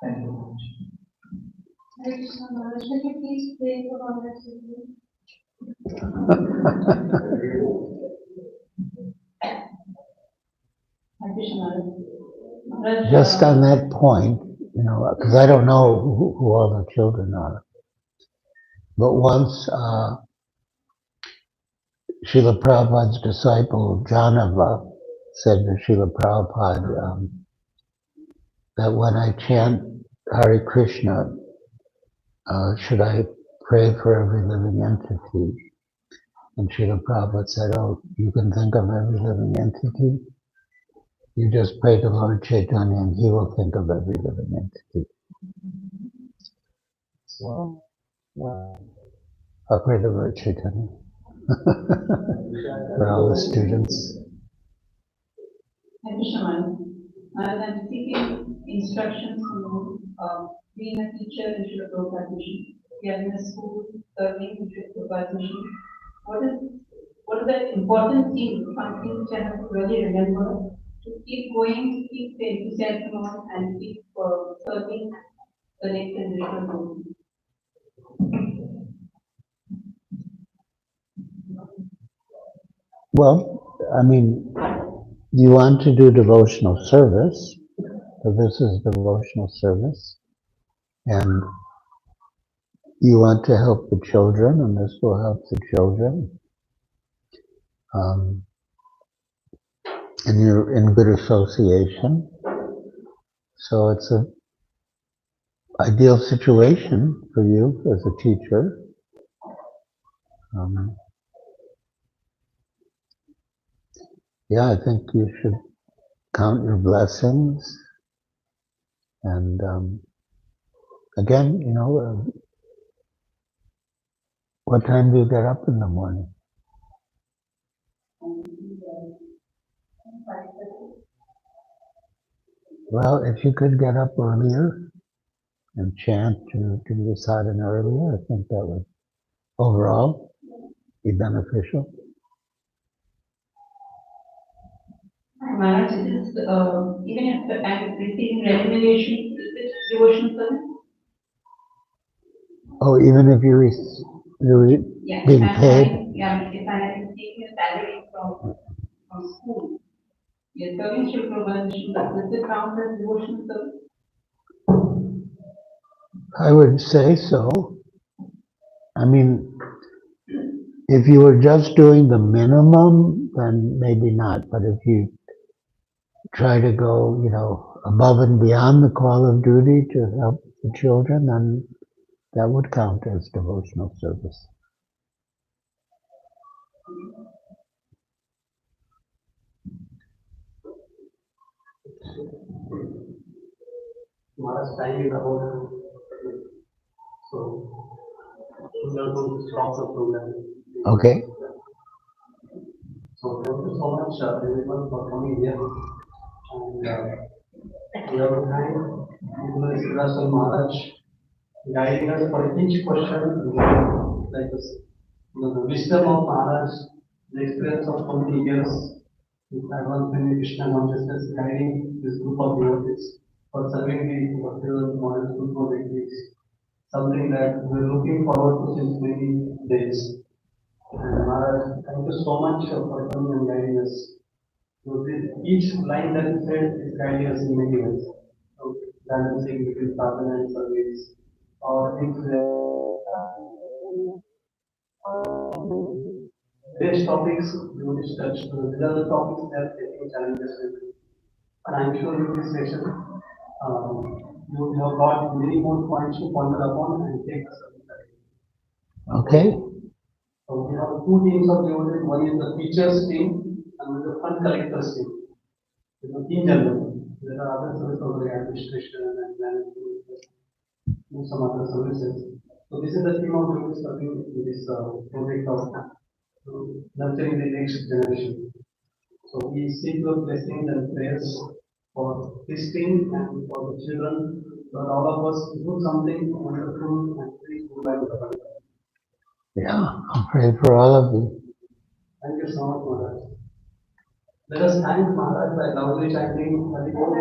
Thank you. Hare Krishna Maharaj, will you please pray for all that you do? Just on that point, because I don't know who all the children are, but once Srila Prabhupada's disciple Janava said to Srila Prabhupada that when I chant Hare Krishna, should I pray for every living entity? And Srila Prabhupada said, oh, you can think of every living entity? You just pray to Lord Chaitanya and he will think of every living entity. Wow. Pray the Lord Chaitanya for all the students. Thank you, Shaman. I'm seeking instructions on being a teacher in Sri Prabhupada Mission. We are in a school serving in Sri Prabhupada Mission. What is the important thing, something which I have to really remember to keep going, keep the enthusiasm on, and keep serving the next generation? Well, I mean, you want to do devotional service, so this is devotional service, and you want to help the children, and this will help the children. And you're in good association, so it's an ideal situation for you as a teacher. Yeah, I think you should count your blessings, and again, what time do you get up in the morning? Well, if you could get up earlier and chant to do the sadhana earlier, I think that would overall be beneficial. Maharaj, is even if I'm receiving remuneration, is it devotional service? Oh, even if you're Yeah, being if paid? if I am taking a salary from school, you're serving Sri Prabhupada Mission, but does it count as devotional service? I would say so. I mean, if you were just doing the minimum, then maybe not. But if you try to go, above and beyond the call of duty to help the children, then that would count as devotional service. Maharaj, time is about so we are going to stop the program. Okay. So thank you so much, everyone, for coming here. And we have time, Russell Maharaj, guiding us for each question, like this. The wisdom of Maharaj, the experience of 20 years with advancement in Krishna consciousness, guiding this group of devotees for serving the Bhaktivedanta model school project is something that we're looking forward to since many days. And Maharaj, thank you so much for coming and guiding us. So each line that you said is guiding us in many ways. So balancing between sadhana and service, or these topics we will touch. These are the topics that facing challenges with. And I'm sure in this session, you have got many more points to ponder upon and take us. Okay. So we have two teams of devotees. One is the teachers team and one is the fund collectors team. In general, there are other services of the administration and management and some other services. So this is the team of devotees serving in this project of nurturing the next generation. So we seek your blessings and prayers for this team and for the children, that all of us do something wonderful and very good by the government. Yeah, I'll pray for all of you. Thank you so much, Maharaj. Let us thank Maharaj by loudly chanting Hari Bol.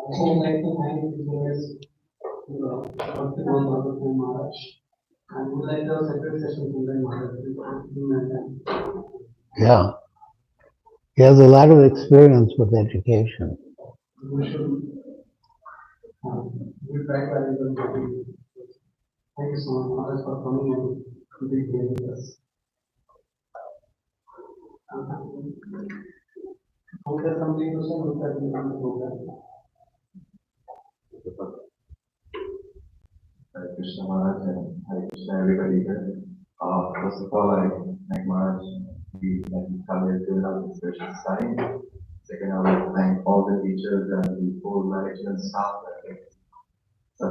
I would like to thank His Holiness Bhaktivedanta Maharaj. And we would like to have separate session from the Maharaj. Yeah. He has a lot of experience with education. We should we try to identify the thank you so much, Maharaj, for coming and to be here with us. Hope there's something to say with that we want to program. Hare Krishna Maharaj and Hare Krishna everybody here. First of all, I thank Maharaj that he come here to have this precious time. Second, I would like to thank all the teachers and the whole management staff that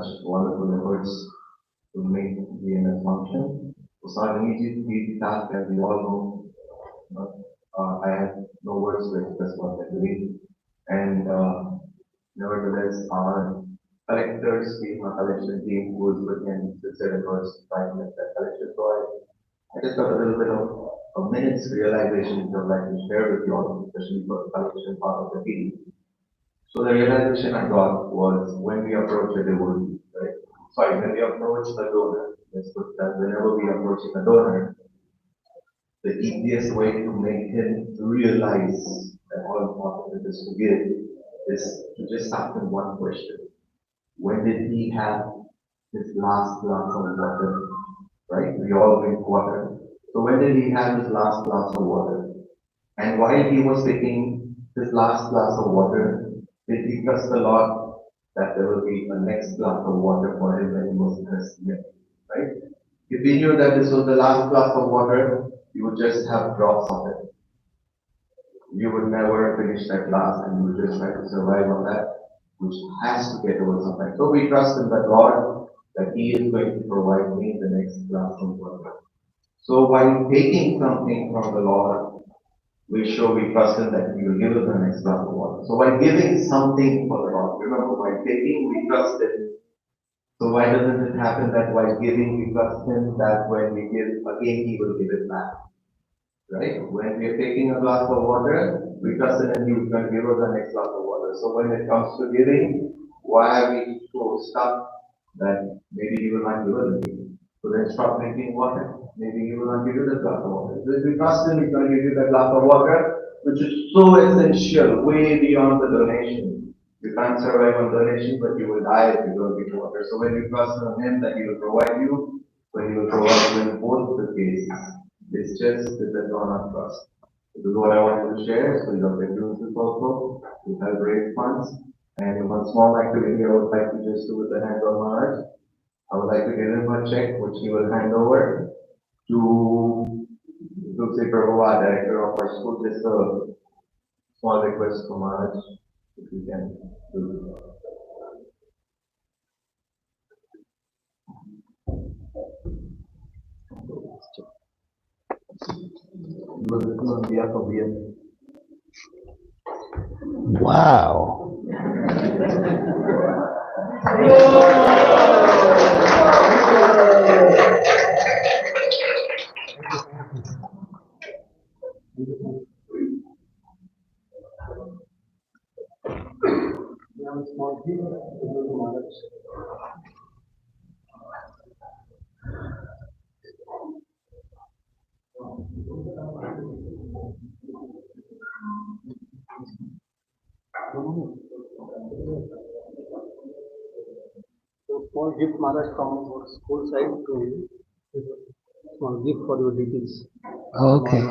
such wonderful efforts to make VMS function. It's not an easy task, as we all know. But, I have no words to express what they're doing. And nevertheless, our collectors team, our collection team, who is looking at the efforts trying to make that collection. So I just got a little bit of a minute's realization which I'd like to share with you all, especially for the collection part of the team. So the realization I got was when we approach a devotee, right? Sorry, when we approach the donor, let's put that whenever we approach a donor, the easiest way to make him realize that how important it is to give is to just ask him one question. When did he have his last glass of water? Right? We all drink water. So when did he have his last glass of water? And while he was taking his last glass of water, did he trust the Lord that there will be a next glass of water for him when he was thirsty? Right? If he knew that this was the last glass of water, you would just have drops of it. You would never finish that glass and you would just try to survive on that, which has to get over sometime. So we trust in the Lord that He is going to provide me the next glass of water. So by taking something from the Lord, we show we trust Him that He will give us the next glass of water. So by giving something for the Lord, remember, by taking, we trust Him. So why doesn't it happen that while giving, we trust Him that when we give again, He will give it back? Right? When we are taking a glass of water, we trust Him and He is going to give us the next glass of water. So when it comes to giving, why are we so stuck that maybe He will not give us anything? So then stop drinking water. Maybe He will not give you the glass of water. So if we trust Him, He's going to give you the glass of water, which is so essential, way beyond the donation. You can't survive on donation, but you will die if you don't get water. So when you trust on Him that He will provide you, when He will provide you in both the cases, it's just depends on our trust. This is what I wanted to share. So your influences also to help raise funds. And one small activity I would like to just do with the hand on Maharaj. I would like to give him a check which he will hand over to Tulsi Prabhupada, director of our school. Just a small request from Maharaj if you can do. On behalf of VM. Wow. We have a small gift to go to Maharaj. So small gift Maharaj from our school side to you. Small gift for your details. Okay.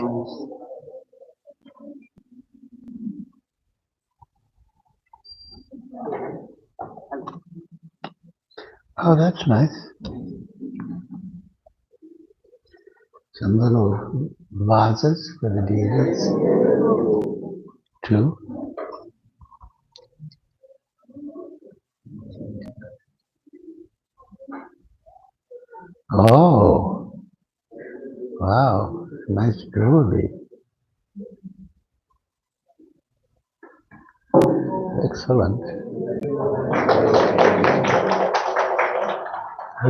Oh, that's nice. Some little vases for the deities. Two. Oh, wow, nice jewelry. Excellent.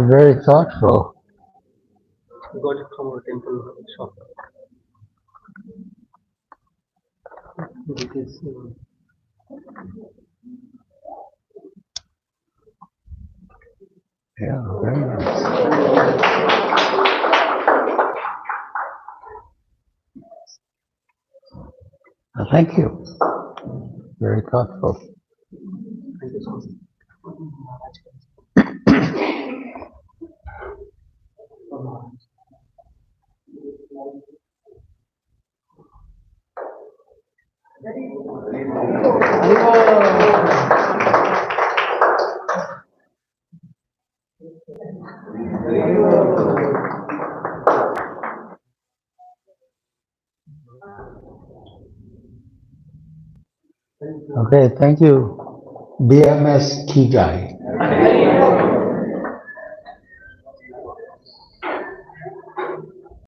Very thoughtful. We got it from our temple shop. It is Yeah, very nice. Thank you. Very thoughtful. thank you so much. Okay, thank you. BMS Kijai.